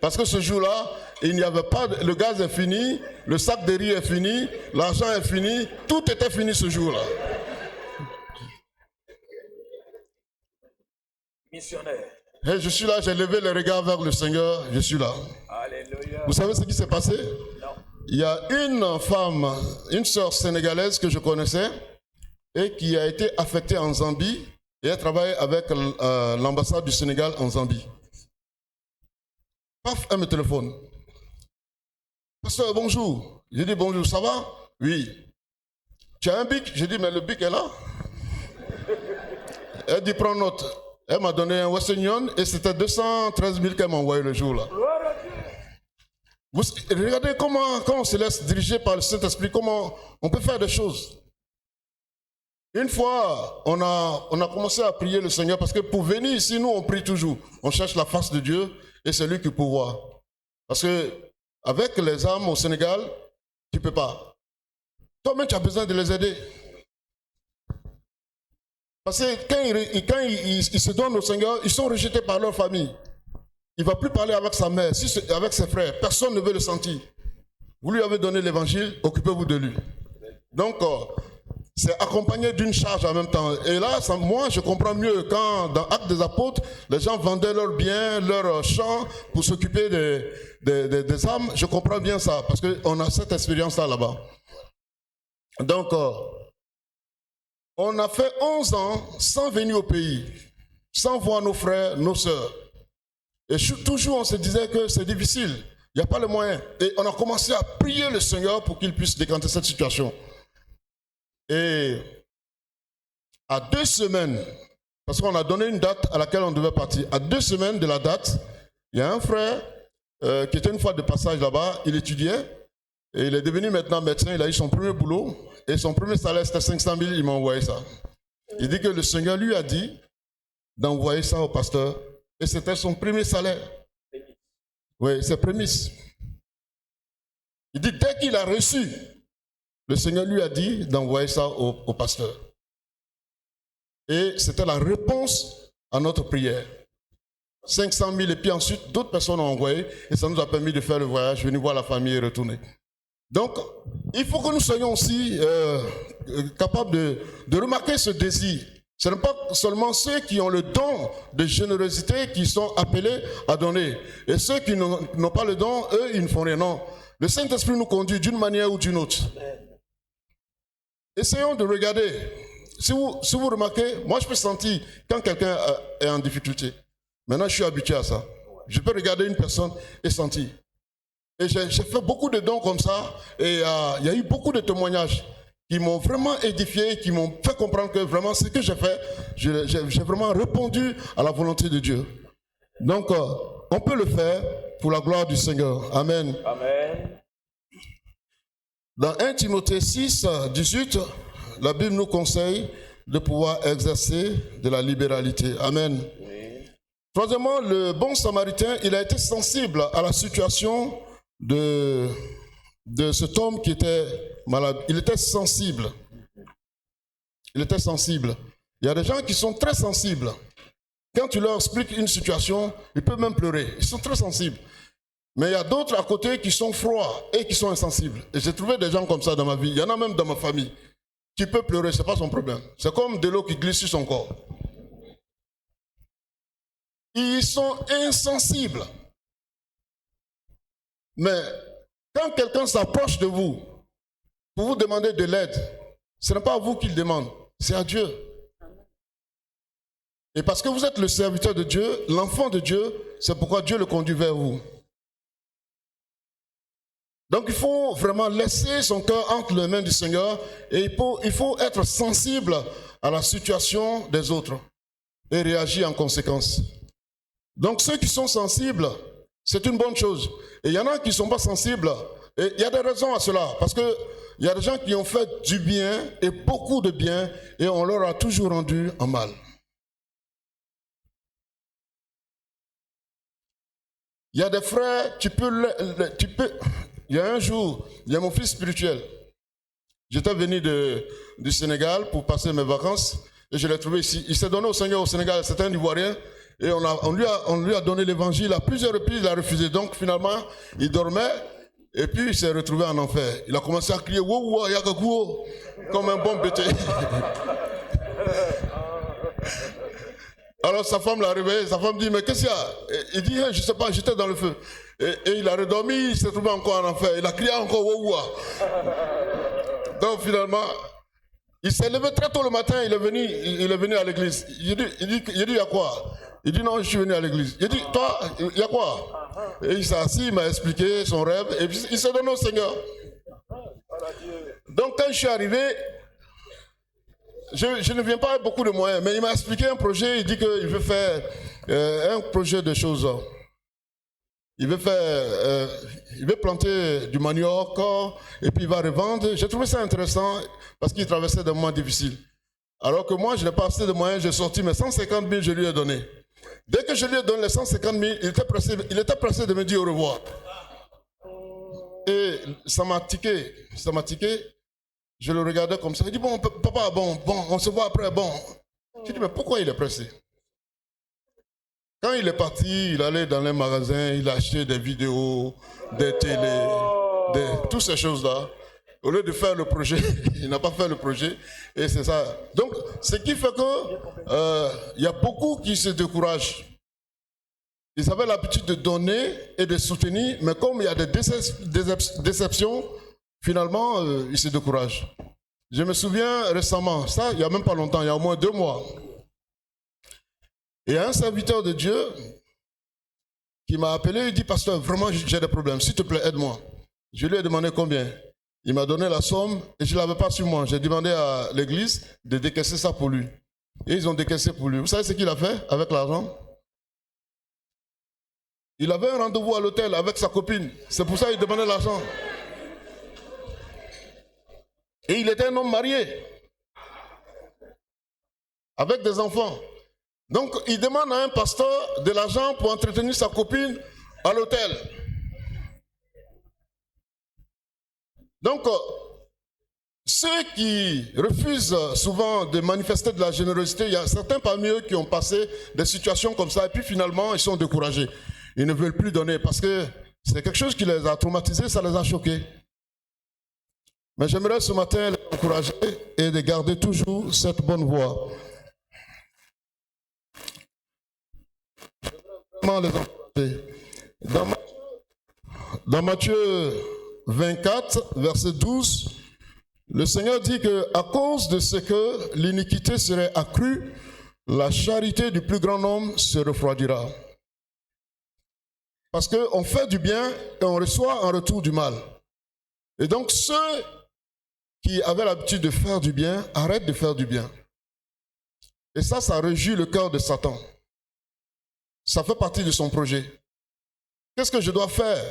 Parce que ce jour-là, il n'y avait pas, le gaz est fini, le sac de riz est fini, l'argent est fini, tout était fini ce jour-là. Missionnaire. Et je suis là, j'ai levé les regards vers le Seigneur, je suis là. Alléluia. Vous savez ce qui s'est passé? Non. Il y a une femme, une sœur sénégalaise que je connaissais et qui a été affectée en Zambie et elle travaille avec l'ambassade du Sénégal en Zambie. Paf, elle me téléphone. Pasteur, bonjour. J'ai dit bonjour, ça va? Oui. Tu as un bic? J'ai dit, mais le bic est là. Elle dit, prends note. Elle m'a donné un Western Union et c'était 213 000 qu'elle m'a envoyé le jour-là. Regardez comment on se laisse diriger par le Saint-Esprit, comment on peut faire des choses. Une fois, on a commencé à prier le Seigneur parce que pour venir ici, nous, on prie toujours. On cherche la face de Dieu et c'est lui qui pourvoit. Parce que avec les âmes au Sénégal, tu ne peux pas. Toi-même, tu as besoin de les aider. Parce que quand ils se donnent au Seigneur, ils sont rejetés par leur famille. Il ne va plus parler avec sa mère, avec ses frères. Personne ne veut le sentir. Vous lui avez donné l'évangile, occupez-vous de lui. Donc, c'est accompagné d'une charge en même temps. Et là, moi, je comprends mieux quand, dans Actes des Apôtres, les gens vendaient leurs biens, leurs champs pour s'occuper des âmes. Je comprends bien ça, parce qu'on a cette expérience-là là-bas. Donc, on a fait 11 ans sans venir au pays, sans voir nos frères, nos sœurs. Et toujours, on se disait que c'est difficile, il n'y a pas le moyen. Et on a commencé à prier le Seigneur pour qu'il puisse décanter cette situation. Et À 2 semaines, parce qu'on a donné une date à laquelle on devait partir. À 2 semaines de la date, il y a un frère qui était une fois de passage là-bas, il étudiait, et il est devenu maintenant médecin, il a eu son premier boulot, et son premier salaire c'était 500 000, il m'a envoyé ça. Il dit que le Seigneur lui a dit d'envoyer ça au pasteur, et c'était son premier salaire. Oui, c'est prémisse. Il dit, dès qu'il a reçu, le Seigneur lui a dit d'envoyer ça au pasteur. Et c'était la réponse à notre prière. 500 000, et puis ensuite, d'autres personnes ont envoyé, et ça nous a permis de faire le voyage, venir voir la famille et retourner. Donc, il faut que nous soyons aussi capables de remarquer ce désir. Ce n'est pas seulement ceux qui ont le don de générosité qui sont appelés à donner. Et ceux qui n'ont pas le don, eux, ils ne font rien. Non. Le Saint-Esprit nous conduit d'une manière ou d'une autre. Essayons de regarder. Si vous remarquez, moi je peux sentir quand quelqu'un est en difficulté. Maintenant, je suis habitué à ça. Je peux regarder une personne et sentir. Et j'ai fait beaucoup de dons comme ça, et il y a eu beaucoup de témoignages qui m'ont vraiment édifié, qui m'ont fait comprendre que vraiment ce que j'ai fait, j'ai vraiment répondu à la volonté de Dieu. Donc, on peut le faire pour la gloire du Seigneur. Amen. Amen. Dans 1 Timothée 6, 18, la Bible nous conseille de pouvoir exercer de la libéralité. Amen. Oui. Troisièmement, le bon samaritain, il a été sensible à la situation de cet homme qui était malade. Il était sensible. Il était sensible. Il y a des gens qui sont très sensibles. Quand tu leur expliques une situation, ils peuvent même pleurer. Ils sont très sensibles. Mais il y a d'autres à côté qui sont froids et qui sont insensibles. Et j'ai trouvé des gens comme ça dans ma vie. Il y en a même dans ma famille. Qui peut pleurer, ce n'est pas son problème. C'est comme de l'eau qui glisse sur son corps. Ils sont insensibles. Mais quand quelqu'un s'approche de vous pour vous demander de l'aide, ce n'est pas à vous qu'il demande, c'est à Dieu. Et parce que vous êtes le serviteur de Dieu, l'enfant de Dieu, c'est pourquoi Dieu le conduit vers vous. Donc il faut vraiment laisser son cœur entre les mains du Seigneur et il faut être sensible à la situation des autres et réagir en conséquence. Donc ceux qui sont sensibles, c'est une bonne chose. Et il y en a qui ne sont pas sensibles. Et il y a des raisons à cela. Parce qu'il y a des gens qui ont fait du bien et beaucoup de bien et on leur a toujours rendu en mal. Il y a des frères, il y a un jour, il y a mon fils spirituel. J'étais venu du Sénégal pour passer mes vacances et je l'ai trouvé ici. Il s'est donné au Seigneur au Sénégal, c'était un Ivoirien. Et on lui a donné l'évangile à plusieurs reprises, il a refusé. Donc finalement, il dormait et puis il s'est retrouvé en enfer. Il a commencé à crier « Wow, wow, yakakuo » comme un bon bêté. Alors sa femme l'a réveillé, sa femme dit « Mais qu'est-ce qu'il y a ?» Il dit « Je ne sais pas, j'étais dans le feu. » Et il a redormi, il s'est trouvé encore en enfer. Il a crié encore « Wow, wow ». Donc finalement, il s'est levé très tôt le matin, il est venu à l'église. Il dit « Il y a quoi ?» Il dit non, je suis venu à l'église. Il dit, toi, il y a quoi? Et il s'est assis, il m'a expliqué son rêve, et puis il s'est donné au Seigneur. Donc quand je suis arrivé, je ne viens pas avec beaucoup de moyens, mais il m'a expliqué un projet, il dit qu'il veut faire un projet de choses. Il veut planter du manioc, et puis il va revendre. J'ai trouvé ça intéressant, parce qu'il traversait des moments difficiles. Alors que moi, je n'ai pas assez de moyens, j'ai sorti mes 150 000, je lui ai donné. Dès que je lui ai donné les 150 000, il était pressé de me dire au revoir. Et ça m'a tiqué. Je le regardais comme ça. Il dit, bon, papa, bon, on se voit après, bon. J'ai dit, mais pourquoi il est pressé? Quand il est parti, il allait dans les magasins, il achetait des vidéos, des télés, toutes ces choses-là. Au lieu de faire le projet, il n'a pas fait le projet. Et c'est ça. Donc, ce qui fait que y a beaucoup qui se découragent. Ils avaient l'habitude de donner et de soutenir, mais comme il y a des déceptions, finalement, ils se découragent. Je me souviens récemment, ça, il n'y a même pas longtemps, il y a au moins 2 mois. Et un serviteur de Dieu qui m'a appelé, il dit, pasteur, vraiment, j'ai des problèmes, s'il te plaît, aide-moi. Je lui ai demandé combien. Il m'a donné la somme et je ne l'avais pas sur moi. J'ai demandé à l'église de décaisser ça pour lui. Et ils ont décaissé pour lui. Vous savez ce qu'il a fait avec l'argent? Il avait un rendez-vous à l'hôtel avec sa copine. C'est pour ça qu'il demandait l'argent. Et il était un homme marié. Avec des enfants. Donc il demande à un pasteur de l'argent pour entretenir sa copine à l'hôtel. Donc, ceux qui refusent souvent de manifester de la générosité, il y a certains parmi eux qui ont passé des situations comme ça et puis finalement ils sont découragés. Ils ne veulent plus donner parce que c'est quelque chose qui les a traumatisés, ça les a choqués. Mais j'aimerais ce matin les encourager et de garder toujours cette bonne voie. Les encourager. Dans Matthieu 24, verset 12, le Seigneur dit qu'à cause de ce que l'iniquité serait accrue, la charité du plus grand nombre se refroidira. Parce qu'on fait du bien et on reçoit en retour du mal. Et donc ceux qui avaient l'habitude de faire du bien arrêtent de faire du bien. Et ça réjouit le cœur de Satan. Ça fait partie de son projet. Qu'est-ce que je dois faire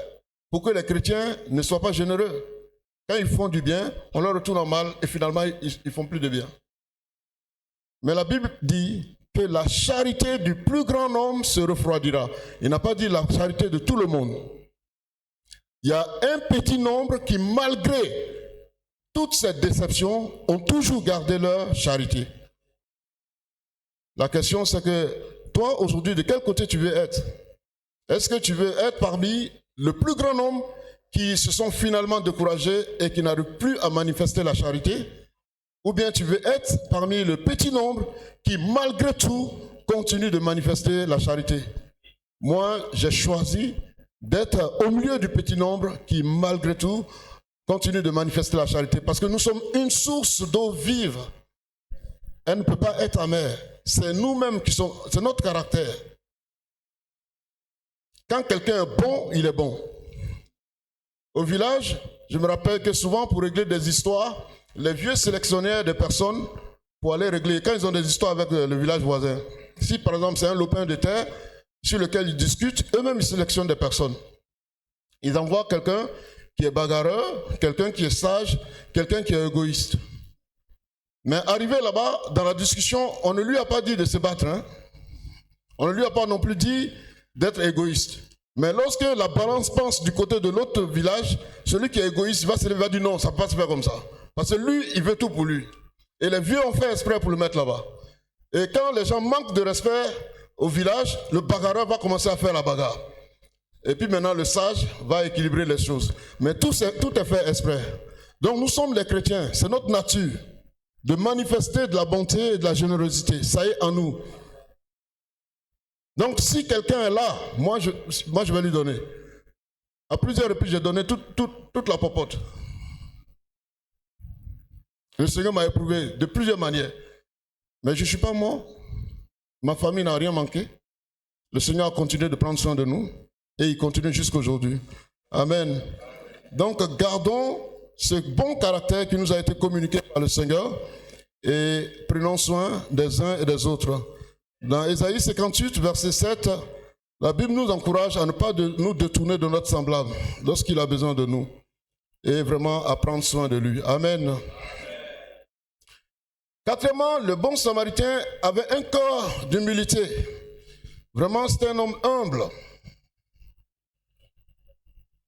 pour que les chrétiens ne soient pas généreux? Quand ils font du bien, on leur retourne en mal et finalement ils ne font plus de bien. Mais la Bible dit que la charité du plus grand nombre se refroidira. Il n'a pas dit la charité de tout le monde. Il y a un petit nombre qui, malgré toutes ces déceptions, ont toujours gardé leur charité. La question c'est que toi aujourd'hui, de quel côté tu veux être? Est-ce que tu veux être parmi le plus grand nombre qui se sont finalement découragés et qui n'arrivent plus à manifester la charité? Ou bien tu veux être parmi le petit nombre qui, malgré tout, continue de manifester la charité? Moi, j'ai choisi d'être au milieu du petit nombre qui, malgré tout, continue de manifester la charité. Parce que nous sommes une source d'eau vive. Elle ne peut pas être amère. C'est nous-mêmes qui sommes, c'est notre caractère. Quand quelqu'un est bon, il est bon. Au village, je me rappelle que souvent pour régler des histoires, les vieux sélectionnaient des personnes pour aller régler. Quand ils ont des histoires avec le village voisin, si par exemple c'est un lopin de terre sur lequel ils discutent, eux-mêmes ils sélectionnent des personnes. Ils envoient quelqu'un qui est bagarreur, quelqu'un qui est sage, quelqu'un qui est égoïste. Mais arrivé là-bas, dans la discussion, on ne lui a pas dit de se battre. Hein? On ne lui a pas non plus dit d'être égoïste. Mais lorsque la balance pense du côté de l'autre village, celui qui est égoïste, il va se lever et va dire non, ça ne peut pas se faire comme ça. Parce que lui, il veut tout pour lui. Et les vieux ont fait exprès pour le mettre là-bas. Et quand les gens manquent de respect au village, le bagarreur va commencer à faire la bagarre. Et puis maintenant, le sage va équilibrer les choses. Mais tout est fait exprès. Donc nous sommes les chrétiens, c'est notre nature de manifester de la bonté et de la générosité. Ça est en nous. Donc si quelqu'un est là, moi je vais lui donner. À plusieurs reprises, j'ai donné toute la popote. Le Seigneur m'a éprouvé de plusieurs manières. Mais je ne suis pas mort. Ma famille n'a rien manqué. Le Seigneur a continué de prendre soin de nous. Et il continue jusqu'à aujourd'hui. Amen. Donc gardons ce bon caractère qui nous a été communiqué par le Seigneur et prenons soin des uns et des autres. Dans Ésaïe 58, verset 7, la Bible nous encourage à ne pas nous détourner de notre semblable lorsqu'il a besoin de nous et vraiment à prendre soin de lui. Amen. Quatrièmement, le bon Samaritain avait un cœur d'humilité. Vraiment, c'était un homme humble.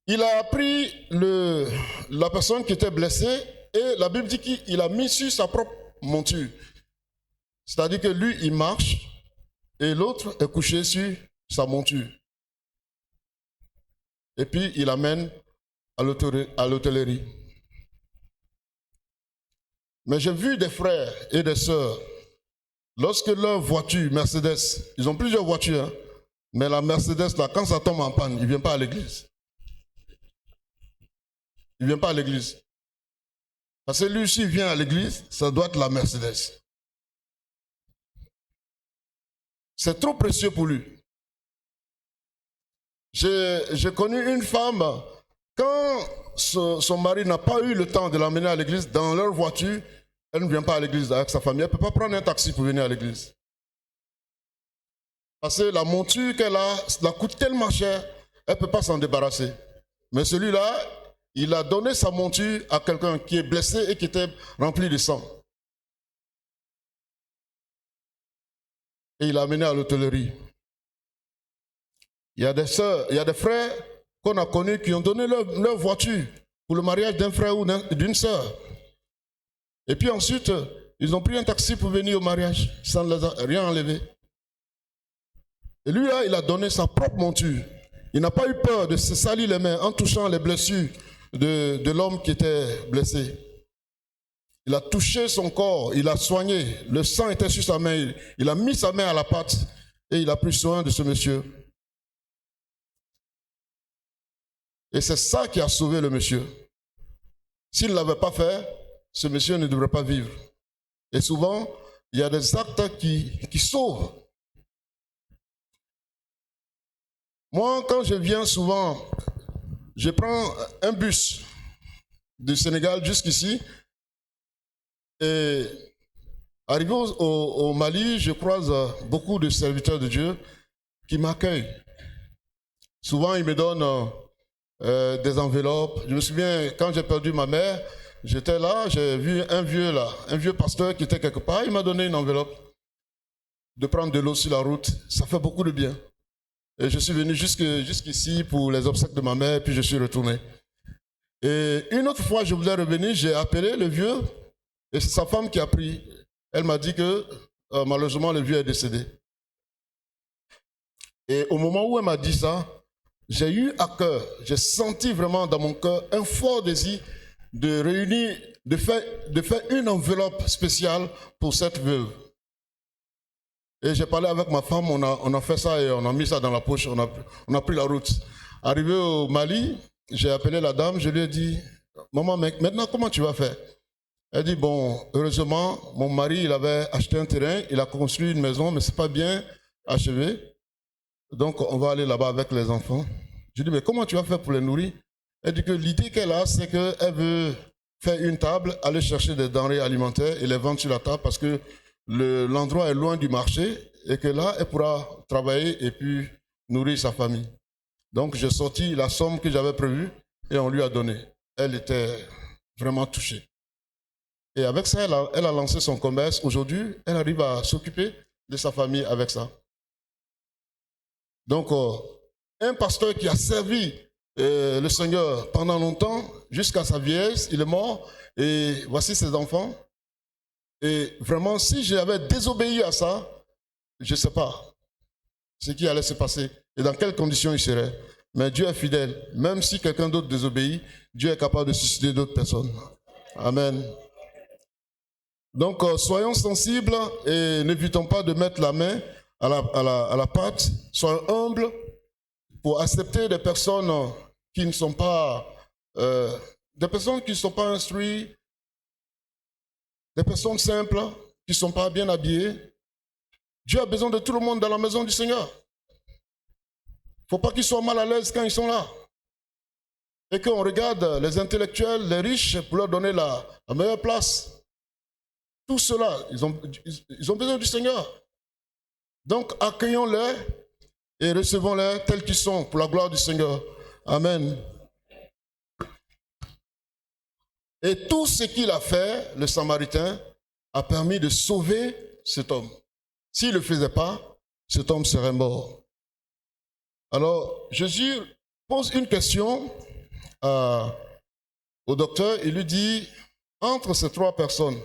Il a pris la personne qui était blessée et la Bible dit qu'il a mis sur sa propre monture. C'est-à-dire que lui, il marche et l'autre est couché sur sa monture. Et puis, il amène à l'hôtellerie. Mais j'ai vu des frères et des sœurs, lorsque leur voiture, Mercedes, ils ont plusieurs voitures, hein, mais la Mercedes, là, quand ça tombe en panne, il ne vient pas à l'église. Il ne vient pas à l'église. Parce que lui, s'il vient à l'église, ça doit être la Mercedes. C'est trop précieux pour lui. J'ai connu une femme Quand son mari n'a pas eu le temps de l'emmener à l'église, dans leur voiture, elle ne vient pas à l'église avec sa famille. Elle ne peut pas prendre un taxi pour venir à l'église. Parce que la monture qu'elle a, la coûte tellement cher, elle ne peut pas s'en débarrasser. Mais celui-là, il a donné sa monture à quelqu'un qui est blessé et qui était rempli de sang. Et il l'a amené à l'hôtellerie. Il y a des sœurs, il y a des frères qu'on a connus qui ont donné leur voiture pour le mariage d'un frère ou d'une sœur. Et puis ensuite, ils ont pris un taxi pour venir au mariage sans rien enlever. Et lui là, il a donné sa propre monture. Il n'a pas eu peur de se salir les mains en touchant les blessures de l'homme qui était blessé. Il a touché son corps, il a soigné. Le sang était sur sa main. Il a mis sa main à la pâte et il a pris soin de ce monsieur. Et c'est ça qui a sauvé le monsieur. S'il ne l'avait pas fait, ce monsieur ne devrait pas vivre. Et souvent, il y a des actes qui sauvent. Moi, quand je viens souvent, je prends un bus du Sénégal jusqu'ici. Et arrivé au Mali, je croise beaucoup de serviteurs de Dieu qui m'accueillent. Souvent, ils me donnent des enveloppes. Je me souviens, quand j'ai perdu ma mère, j'étais là, j'ai vu un vieux pasteur qui était quelque part. Il m'a donné une enveloppe de prendre de l'eau sur la route. Ça fait beaucoup de bien. Et je suis venu jusqu'ici pour les obsèques de ma mère, puis je suis retourné. Et une autre fois, je voulais revenir, j'ai appelé le vieux, et c'est sa femme qui a pris. Elle m'a dit que malheureusement, le vieux est décédé. Et au moment où elle m'a dit ça, j'ai eu à cœur, j'ai senti vraiment dans mon cœur un fort désir de réunir, de faire une enveloppe spéciale pour cette veuve. Et j'ai parlé avec ma femme, on a fait ça et on a mis ça dans la poche, on a pris la route. Arrivé au Mali, j'ai appelé la dame, je lui ai dit, maman, maintenant comment tu vas faire? Elle dit, bon, heureusement, mon mari, il avait acheté un terrain, il a construit une maison, mais ce n'est pas bien achevé. Donc, on va aller là-bas avec les enfants. Je lui ai dit, mais comment tu vas faire pour les nourrir? Elle dit que l'idée qu'elle a, c'est qu'elle veut faire une table, aller chercher des denrées alimentaires et les vendre sur la table parce que l'endroit est loin du marché et que là, elle pourra travailler et puis nourrir sa famille. Donc, j'ai sorti la somme que j'avais prévue et on lui a donné. Elle était vraiment touchée. Et avec ça, elle a lancé son commerce. Aujourd'hui, elle arrive à s'occuper de sa famille avec ça. Donc, un pasteur qui a servi le Seigneur pendant longtemps, jusqu'à sa vieillesse, il est mort, et voici ses enfants. Et vraiment, si j'avais désobéi à ça, je ne sais pas ce qui allait se passer et dans quelles conditions il serait. Mais Dieu est fidèle. Même si quelqu'un d'autre désobéit, Dieu est capable de susciter d'autres personnes. Amen. Donc, soyons sensibles et n'évitons pas de mettre la main à la pâte. Soyons humbles pour accepter des personnes qui ne sont pas, instruites, des personnes simples, qui ne sont pas bien habillées. Dieu a besoin de tout le monde dans la maison du Seigneur. Il ne faut pas qu'ils soient mal à l'aise quand ils sont là. Et qu'on regarde les intellectuels, les riches, pour leur donner la meilleure place. Tout cela, ils ont besoin du Seigneur. Donc, accueillons-les et recevons-les tels qu'ils sont pour la gloire du Seigneur. Amen. Et tout ce qu'il a fait, le Samaritain, a permis de sauver cet homme. S'il ne le faisait pas, cet homme serait mort. Alors, Jésus pose une question au docteur. Il lui dit, entre ces trois personnes,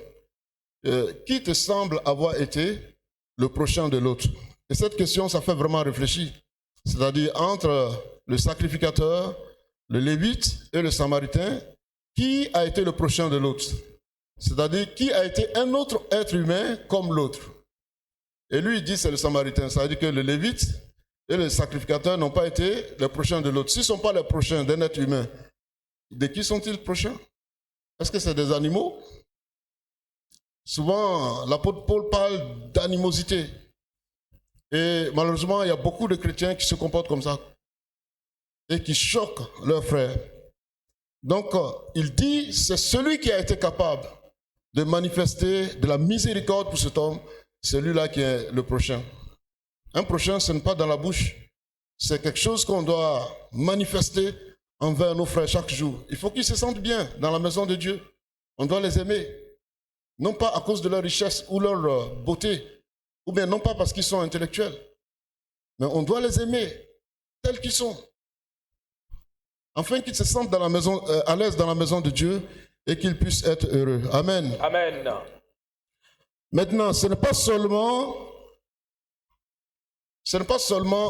qui te semble avoir été le prochain de l'autre? Et cette question, ça fait vraiment réfléchir. C'est-à-dire, entre le sacrificateur, le lévite et le samaritain, qui a été le prochain de l'autre? C'est-à-dire, qui a été un autre être humain comme l'autre? Et lui, il dit c'est le samaritain. Ça veut dire que le lévite et le sacrificateur n'ont pas été les prochains de l'autre. S'ils ne sont pas les prochains d'un être humain, de qui sont-ils prochains? Est-ce que c'est des animaux? Souvent, l'apôtre Paul parle d'animosité. Et malheureusement, il y a beaucoup de chrétiens qui se comportent comme ça et qui choquent leurs frères. Donc, il dit, c'est celui qui a été capable de manifester de la miséricorde pour cet homme, celui-là qui est le prochain. Un prochain, ce n'est pas dans la bouche, c'est quelque chose qu'on doit manifester envers nos frères chaque jour. Il faut qu'ils se sentent bien dans la maison de Dieu. On doit les aimer, non pas à cause de leur richesse ou leur beauté, ou bien non pas parce qu'ils sont intellectuels, mais on doit les aimer tels qu'ils sont, afin qu'ils se sentent dans la maison, à l'aise dans la maison de Dieu et qu'ils puissent être heureux. Amen. Amen. Maintenant, ce n'est pas seulement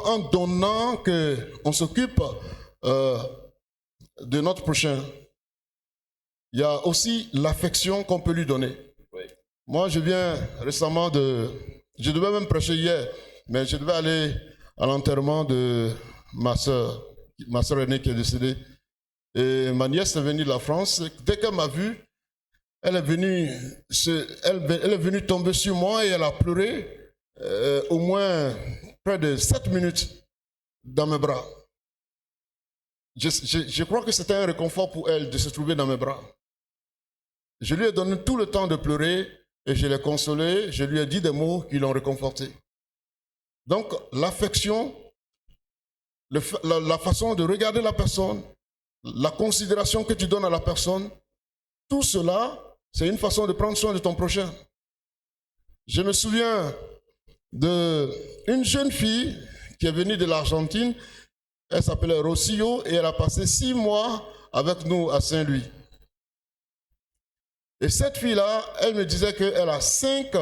en donnant qu'on s'occupe de notre prochain. Il y a aussi l'affection qu'on peut lui donner. Oui. Moi, je viens récemment je devais même prêcher hier, mais je devais aller à l'enterrement de ma soeur aînée qui est décédée. Et ma nièce est venue de la France. Dès qu'elle m'a vu, elle est venue tomber sur moi et elle a pleuré au moins près de 7 minutes dans mes bras. Je crois que c'était un réconfort pour elle de se trouver dans mes bras. Je lui ai donné tout le temps de pleurer et je l'ai consolée, je lui ai dit des mots qui l'ont réconforté. Donc l'affection, la façon de regarder la personne, la considération que tu donnes à la personne, tout cela, c'est une façon de prendre soin de ton prochain. Je me souviens d'une jeune fille qui est venue de l'Argentine, elle s'appelait Rosillo et elle a passé 6 mois avec nous à Saint-Louis. Et cette fille-là, elle me disait qu'elle a 5...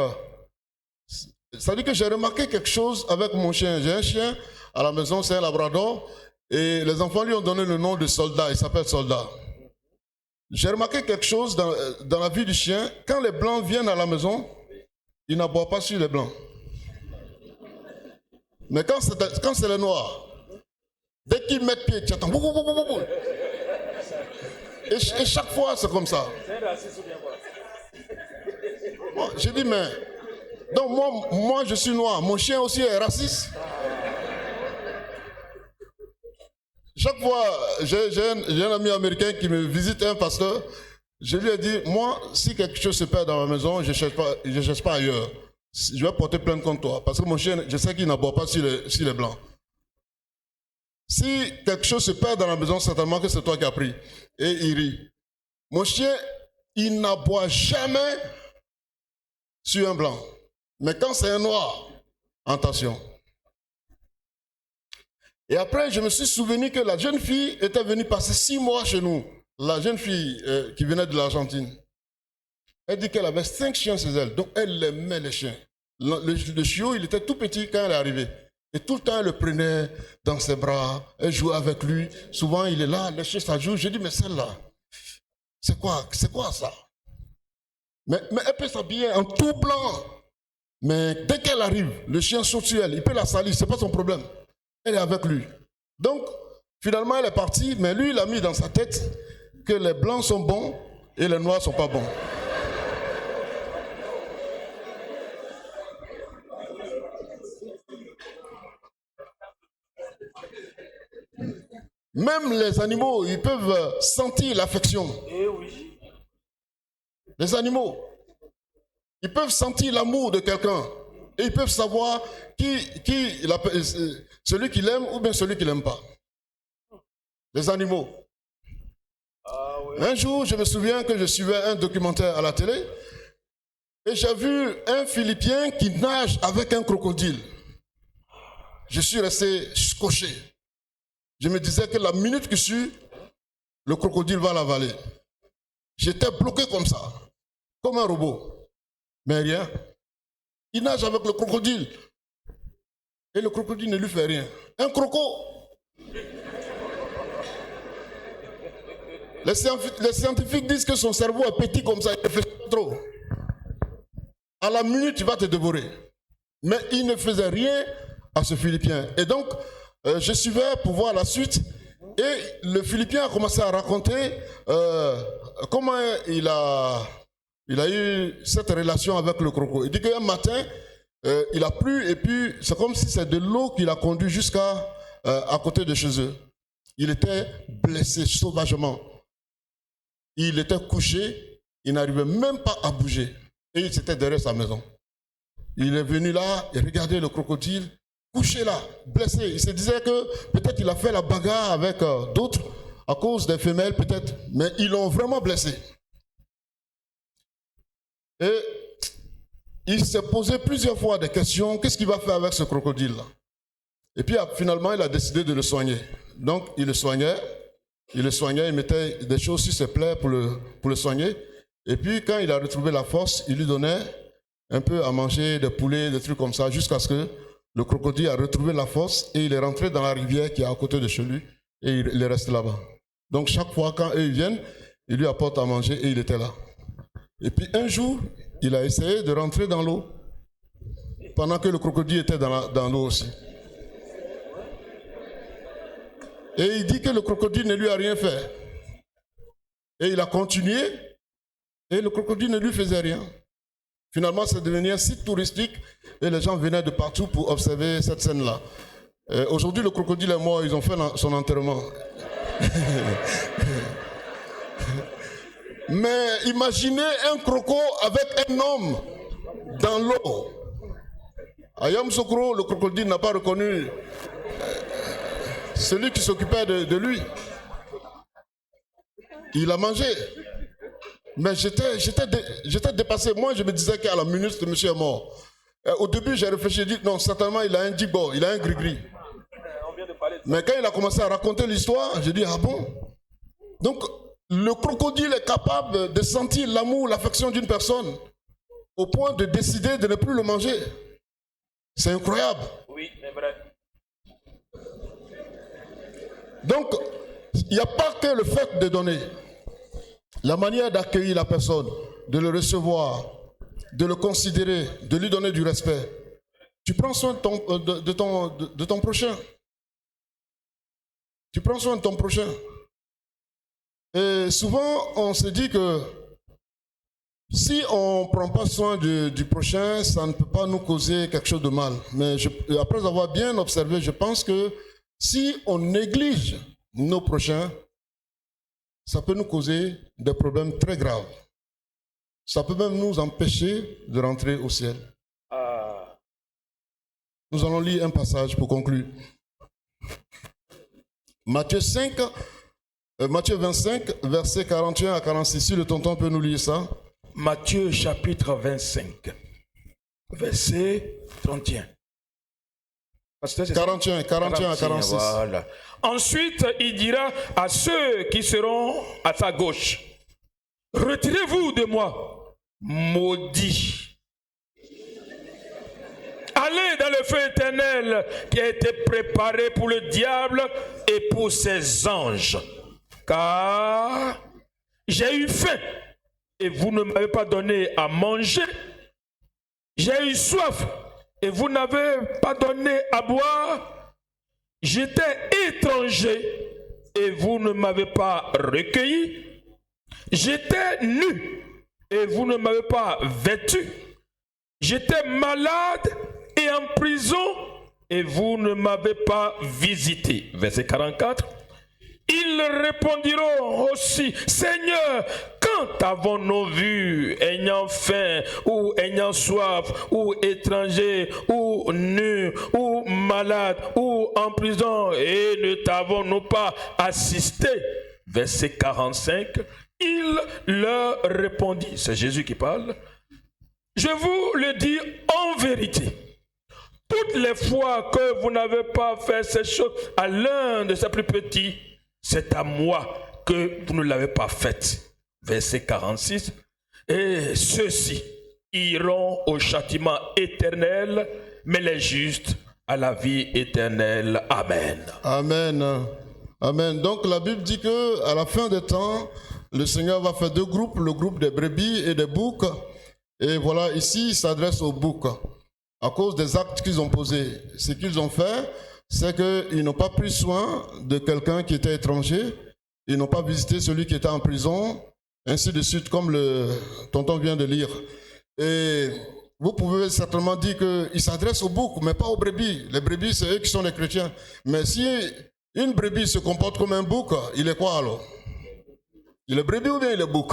C'est-à-dire que j'ai remarqué quelque chose avec mon chien. J'ai un chien à la maison, c'est un labrador, et les enfants lui ont donné le nom de Soldat, il s'appelle Soldat. J'ai remarqué quelque chose dans la vie du chien. Quand les blancs viennent à la maison, il n'aboie pas sur les blancs. Mais quand c'est les noirs, dès qu'ils mettent pied, tu attends. Et chaque fois, c'est comme ça. Bon, j'ai dit, mais... Donc moi, je suis noir. Mon chien aussi est raciste. Chaque fois, j'ai un ami américain qui me visite, un pasteur. Je lui ai dit, moi, si quelque chose se perd dans ma maison, je ne cherche pas ailleurs. Je vais porter plainte contre toi. Parce que mon chien, je sais qu'il n'aboie pas sur les blancs. Si quelque chose se perd dans la maison, certainement que c'est toi qui as pris. Et il rit. Mon chien, il n'aboie jamais sur un blanc. Mais quand c'est un noir, attention. Et après, je me suis souvenu que la jeune fille était venue passer 6 mois chez nous. La jeune fille qui venait de l'Argentine. Elle dit qu'elle avait 5 chiens chez elle. Donc, elle aimait les chiens. Le chiot, il était tout petit quand elle est arrivée. Et tout le temps, elle le prenait dans ses bras. Elle jouait avec lui. Souvent, il est là, léché sa joue. Je dis, mais celle-là, c'est quoi ça? Mais elle peut s'habiller en tout blanc. Mais dès qu'elle arrive, le chien saute sur elle. Il peut la salir, ce n'est pas son problème. Elle est avec lui. Donc, finalement, elle est partie. Mais lui, il a mis dans sa tête que les blancs sont bons et les noirs ne sont pas bons. Même les animaux, ils peuvent sentir l'affection. Les animaux, ils peuvent sentir l'amour de quelqu'un. Et ils peuvent savoir celui qui l'aime ou bien celui qui ne l'aime pas. Les animaux. Ah, oui. Un jour, je me souviens que je suivais un documentaire à la télé et j'ai vu un Philippien qui nage avec un crocodile. Je suis resté scotché. Je me disais que la minute qui suit, le crocodile va l'avaler. J'étais bloqué comme ça, comme un robot. Mais rien. Il nage avec le crocodile. Et le crocodile ne lui fait rien. Un croco. Les scientifiques disent que son cerveau est petit comme ça, il ne fait pas trop. À la minute, il va te dévorer. Mais il ne faisait rien à ce Philippien. Et donc, je suivais pour voir la suite. Et le Philippien a commencé à raconter comment il a eu cette relation avec le croco. Il dit qu'un matin, il a plu et puis c'est comme si c'est de l'eau qu'il a conduit jusqu'à à côté de chez eux. Il était blessé sauvagement. il était couché, il n'arrivait même pas à bouger. Et il était derrière sa maison. Il est venu là et regardait le crocodile, couché là, blessé. Il se disait que peut-être il a fait la bagarre avec d'autres, à cause des femelles peut-être, mais ils l'ont vraiment blessé. Et il s'est posé plusieurs fois des questions, qu'est-ce qu'il va faire avec ce crocodile-là? Et puis finalement, il a décidé de le soigner. Donc il le soignait, il mettait des choses sur ses plaies pour le soigner. Et puis quand il a retrouvé la force, il lui donnait un peu à manger, des poulets, des trucs comme ça, jusqu'à ce que le crocodile a retrouvé la force et il est rentré dans la rivière qui est à côté de chez lui et il est resté là-bas. Donc chaque fois quand eux viennent, il lui apporte à manger et il était là. Et puis un jour, il a essayé de rentrer dans l'eau pendant que le crocodile était dans l'eau aussi. Et il dit que le crocodile ne lui a rien fait. Et il a continué et le crocodile ne lui faisait rien. Finalement, c'est devenu un site touristique et les gens venaient de partout pour observer cette scène-là. Aujourd'hui, le crocodile est mort, ils ont fait son enterrement. Mais imaginez un croco avec un homme dans l'eau. À Yamoussoukro, le crocodile n'a pas reconnu celui qui s'occupait de lui. Il a mangé. Mais j'étais dépassé. Moi, je me disais qu'à la minute, ce monsieur est mort. Au début, j'ai réfléchi, j'ai dit, non, certainement, il a un dibo, il a un gris-gris. Mais quand il a commencé à raconter l'histoire, j'ai dit, ah bon? Donc, le crocodile est capable de sentir l'amour, l'affection d'une personne au point de décider de ne plus le manger. C'est incroyable. Oui, c'est vrai. Donc, il n'y a pas que le fait de donner. La manière d'accueillir la personne, de le recevoir, de le considérer, de lui donner du respect. Tu prends soin de ton prochain. Tu prends soin de ton prochain. Et souvent, on se dit que si on ne prend pas soin du prochain, ça ne peut pas nous causer quelque chose de mal. Mais après avoir bien observé, je pense que si on néglige nos prochains, ça peut nous causer des problèmes très graves. Ça peut même nous empêcher de rentrer au ciel. Nous allons lire un passage pour conclure. Matthieu 25, versets 41 à 46. Si le tonton peut nous lire ça. Matthieu chapitre 25, verset 31. 41 à 46. Voilà. Ensuite, il dira à ceux qui seront à sa gauche, retirez-vous de moi, maudits. Allez dans le feu éternel qui a été préparé pour le diable et pour ses anges. Car j'ai eu faim et vous ne m'avez pas donné à manger. J'ai eu soif et vous n'avez pas donné à boire. J'étais étranger et vous ne m'avez pas recueilli. J'étais nu et vous ne m'avez pas vêtu. J'étais malade et en prison et vous ne m'avez pas visité. Verset 44. Ils répondiront aussi, Seigneur, quand avons-nous vu ayant faim ou ayant soif ou étranger ou nu ou malade ou en prison et ne t'avons-nous pas assisté? Verset 45, il leur répondit, c'est Jésus qui parle, je vous le dis en vérité, toutes les fois que vous n'avez pas fait ces choses à l'un de ces plus petits, c'est à moi que vous ne l'avez pas faite. Verset 46. Et ceux-ci iront au châtiment éternel, mais les justes à la vie éternelle. Amen. Amen. Amen. Donc la Bible dit que à la fin des temps, le Seigneur va faire deux groupes, le groupe des brebis et des boucs. Et voilà, ici, il s'adresse aux boucs. À cause des actes qu'ils ont posés, ce qu'ils ont fait, c'est qu'ils n'ont pas pris soin de quelqu'un qui était étranger, ils n'ont pas visité celui qui était en prison, ainsi de suite, comme le tonton vient de lire. Et vous pouvez certainement dire qu'ils s'adressent aux boucs, mais pas aux brebis. Les brebis, c'est eux qui sont les chrétiens. Mais si une brebis se comporte comme un bouc, il est quoi alors? Il est brebis ou bien il est bouc?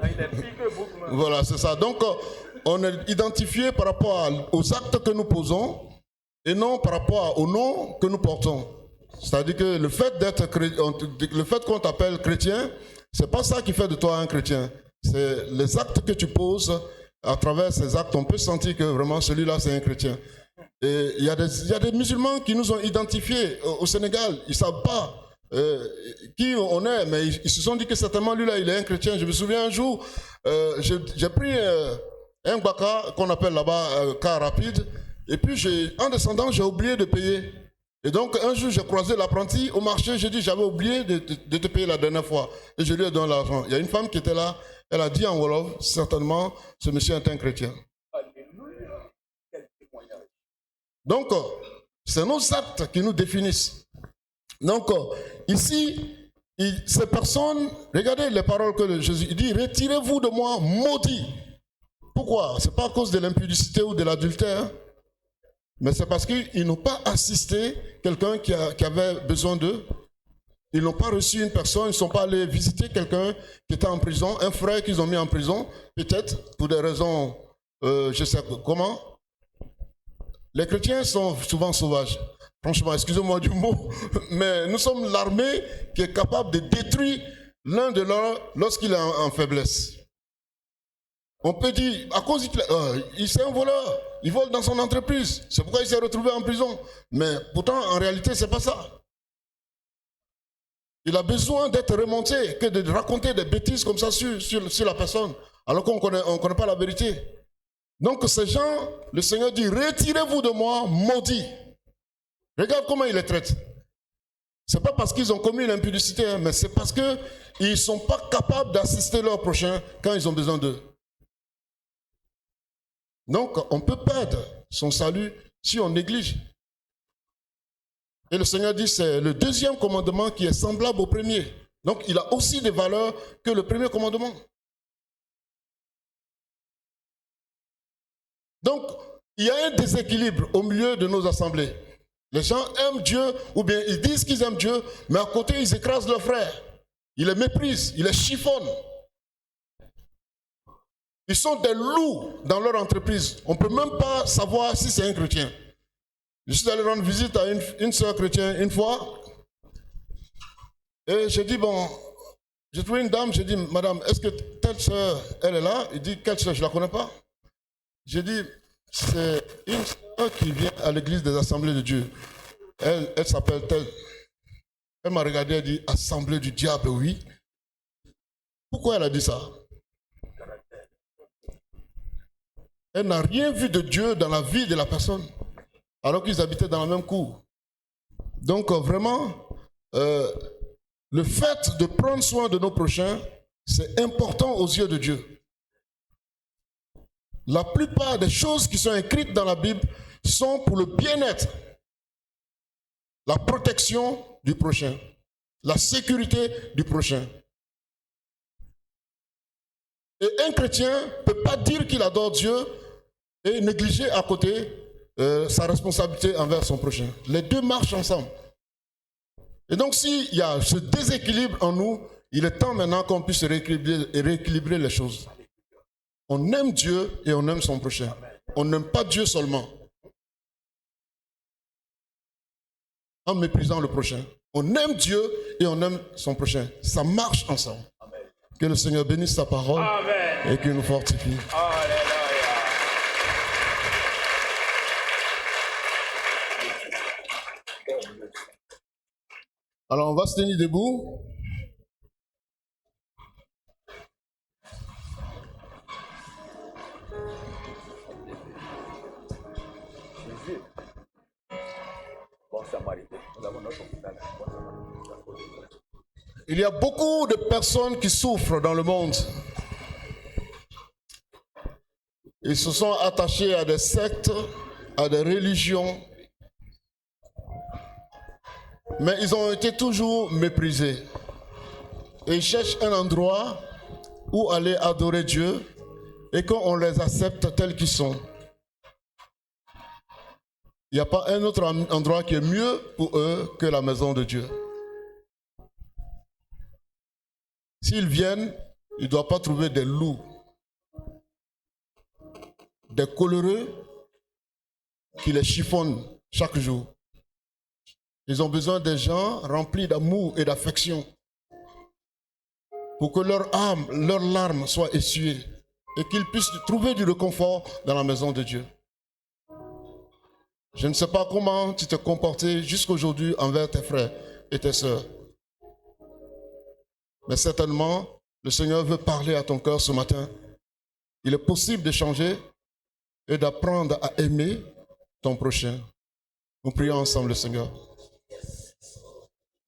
Il est pire que bouc. Voilà, c'est ça. Donc, on est identifié par rapport aux actes que nous posons et non par rapport au nom que nous portons. C'est-à-dire que le fait qu'on t'appelle chrétien, c'est pas ça qui fait de toi un chrétien. C'est les actes que tu poses. À travers ces actes, on peut sentir que vraiment celui-là, c'est un chrétien. Et il y a des musulmans qui nous ont identifiés au Sénégal. Ils ne savent pas qui on est, mais ils se sont dit que certainement lui-là, il est un chrétien. Je me souviens un jour, j'ai pris un baka qu'on appelle là-bas car rapide, et puis en descendant, j'ai oublié de payer. Et donc un jour, j'ai croisé l'apprenti au marché, j'ai dit j'avais oublié de te payer la dernière fois. Et je lui ai donné l'argent. Il y a une femme qui était là, elle a dit en Wolof, certainement, ce monsieur est un chrétien. Donc, c'est nos actes qui nous définissent. Donc, ici, ces personnes, regardez les paroles que Jésus dit, retirez-vous de moi, maudit. Pourquoi? Ce n'est pas à cause de l'impudicité ou de l'adultère, mais c'est parce qu'ils n'ont pas assisté quelqu'un qui avait besoin d'eux. Ils n'ont pas reçu une personne, ils ne sont pas allés visiter quelqu'un qui était en prison, un frère qu'ils ont mis en prison, peut-être pour des raisons, je sais comment. Les chrétiens sont souvent sauvages. Franchement, excusez-moi du mot, mais nous sommes l'armée qui est capable de détruire l'un de l'autre lorsqu'il est en faiblesse. On peut dire, à cause c'est un voleur, il vole dans son entreprise, c'est pourquoi il s'est retrouvé en prison. Mais pourtant, en réalité, ce n'est pas ça. Il a besoin d'être remonté, que de raconter des bêtises comme ça sur la personne, alors qu'on ne connaît pas la vérité. Donc ces gens, le Seigneur dit, retirez-vous de moi, maudits. Regarde comment il les traite. Ce n'est pas parce qu'ils ont commis l'impudicité, hein, mais c'est parce qu'ils ne sont pas capables d'assister leur prochain quand ils ont besoin d'eux. Donc on peut perdre son salut si on néglige. Et le Seigneur dit, c'est le deuxième commandement qui est semblable au premier. Donc il a aussi des valeurs que le premier commandement. Donc, il y a un déséquilibre au milieu de nos assemblées. Les gens aiment Dieu, ou bien ils disent qu'ils aiment Dieu, mais à côté, ils écrasent leurs frères. Ils les méprisent, ils les chiffonnent. Ils sont des loups dans leur entreprise. On ne peut même pas savoir si c'est un chrétien. Je suis allé rendre visite à une sœur chrétienne une fois, et j'ai dit, bon, j'ai trouvé une dame, j'ai dit, madame, est-ce que telle sœur, elle est là? Il dit, quelle sœur? Je ne la connais pas. J'ai dit, c'est une sœur qui vient à l'église des assemblées de Dieu. Elle s'appelle telle. Elle m'a regardé, elle dit, assemblée du diable, oui. Pourquoi elle a dit ça? Elle n'a rien vu de Dieu dans la vie de la personne, alors qu'ils habitaient dans la même cour. Donc vraiment, le fait de prendre soin de nos prochains, c'est important aux yeux de Dieu. La plupart des choses qui sont écrites dans la Bible sont pour le bien-être, la protection du prochain, la sécurité du prochain. Et un chrétien ne peut pas dire qu'il adore Dieu et négliger à côté sa responsabilité envers son prochain. Les deux marchent ensemble. Et donc s'il y a ce déséquilibre en nous, il est temps maintenant qu'on puisse rééquilibrer les choses. On aime Dieu et on aime son prochain. On n'aime pas Dieu seulement en méprisant le prochain. On aime Dieu et on aime son prochain. Ça marche ensemble. Amen. Que le Seigneur bénisse sa parole. Amen. Et qu'il nous fortifie. Alléluia. Alors on va se tenir debout. Il y a beaucoup de personnes qui souffrent dans le monde. Ils se sont attachés à des sectes, à des religions, mais ils ont été toujours méprisés. Et ils cherchent un endroit où aller adorer Dieu et qu'on les accepte tels qu'ils sont. Il n'y a pas un autre endroit qui est mieux pour eux que la maison de Dieu. S'ils viennent, ils ne doivent pas trouver des loups, des coléreux qui les chiffonnent chaque jour. Ils ont besoin des gens remplis d'amour et d'affection pour que leur âme, leurs larmes soient essuyées et qu'ils puissent trouver du réconfort dans la maison de Dieu. Je ne sais pas comment tu t'es comporté jusqu'aujourd'hui envers tes frères et tes sœurs. Mais certainement, le Seigneur veut parler à ton cœur ce matin. Il est possible de changer et d'apprendre à aimer ton prochain. Nous prions ensemble le Seigneur.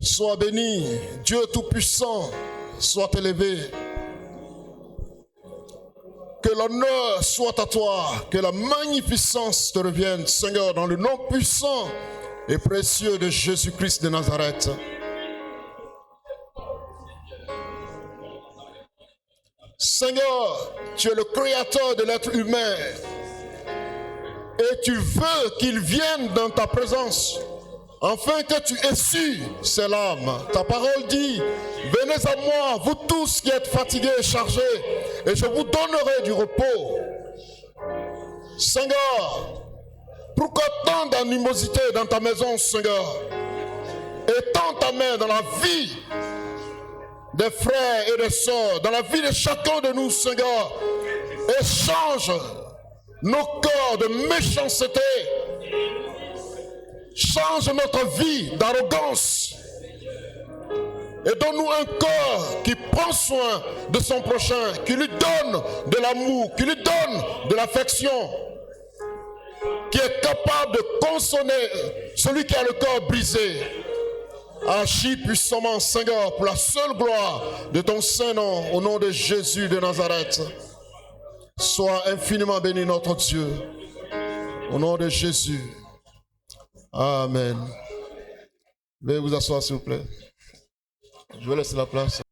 Sois béni, Dieu Tout-Puissant, soit élevé. Que l'honneur soit à toi, que la magnificence te revienne, Seigneur, dans le nom puissant et précieux de Jésus-Christ de Nazareth. Seigneur, tu es le créateur de l'être humain et tu veux qu'il vienne dans ta présence afin que tu essuies ses larmes. Ta parole dit, venez à moi, vous tous qui êtes fatigués et chargés, et je vous donnerai du repos. Seigneur, pourquoi tant d'animosité dans ta maison, Seigneur? Étends ta main dans la vie des frères et des sœurs, dans la vie de chacun de nous, Seigneur, et change nos corps de méchanceté. Change notre vie d'arrogance et donne-nous un corps qui prend soin de son prochain, qui lui donne de l'amour, qui lui donne de l'affection, qui est capable de consoler celui qui a le corps brisé. Agis puissamment, Seigneur, pour la seule gloire de ton Saint-Nom, au nom de Jésus de Nazareth. Sois infiniment béni notre Dieu, au nom de Jésus. Amen. Veuillez vous asseoir s'il vous plaît. Je vais laisser la place.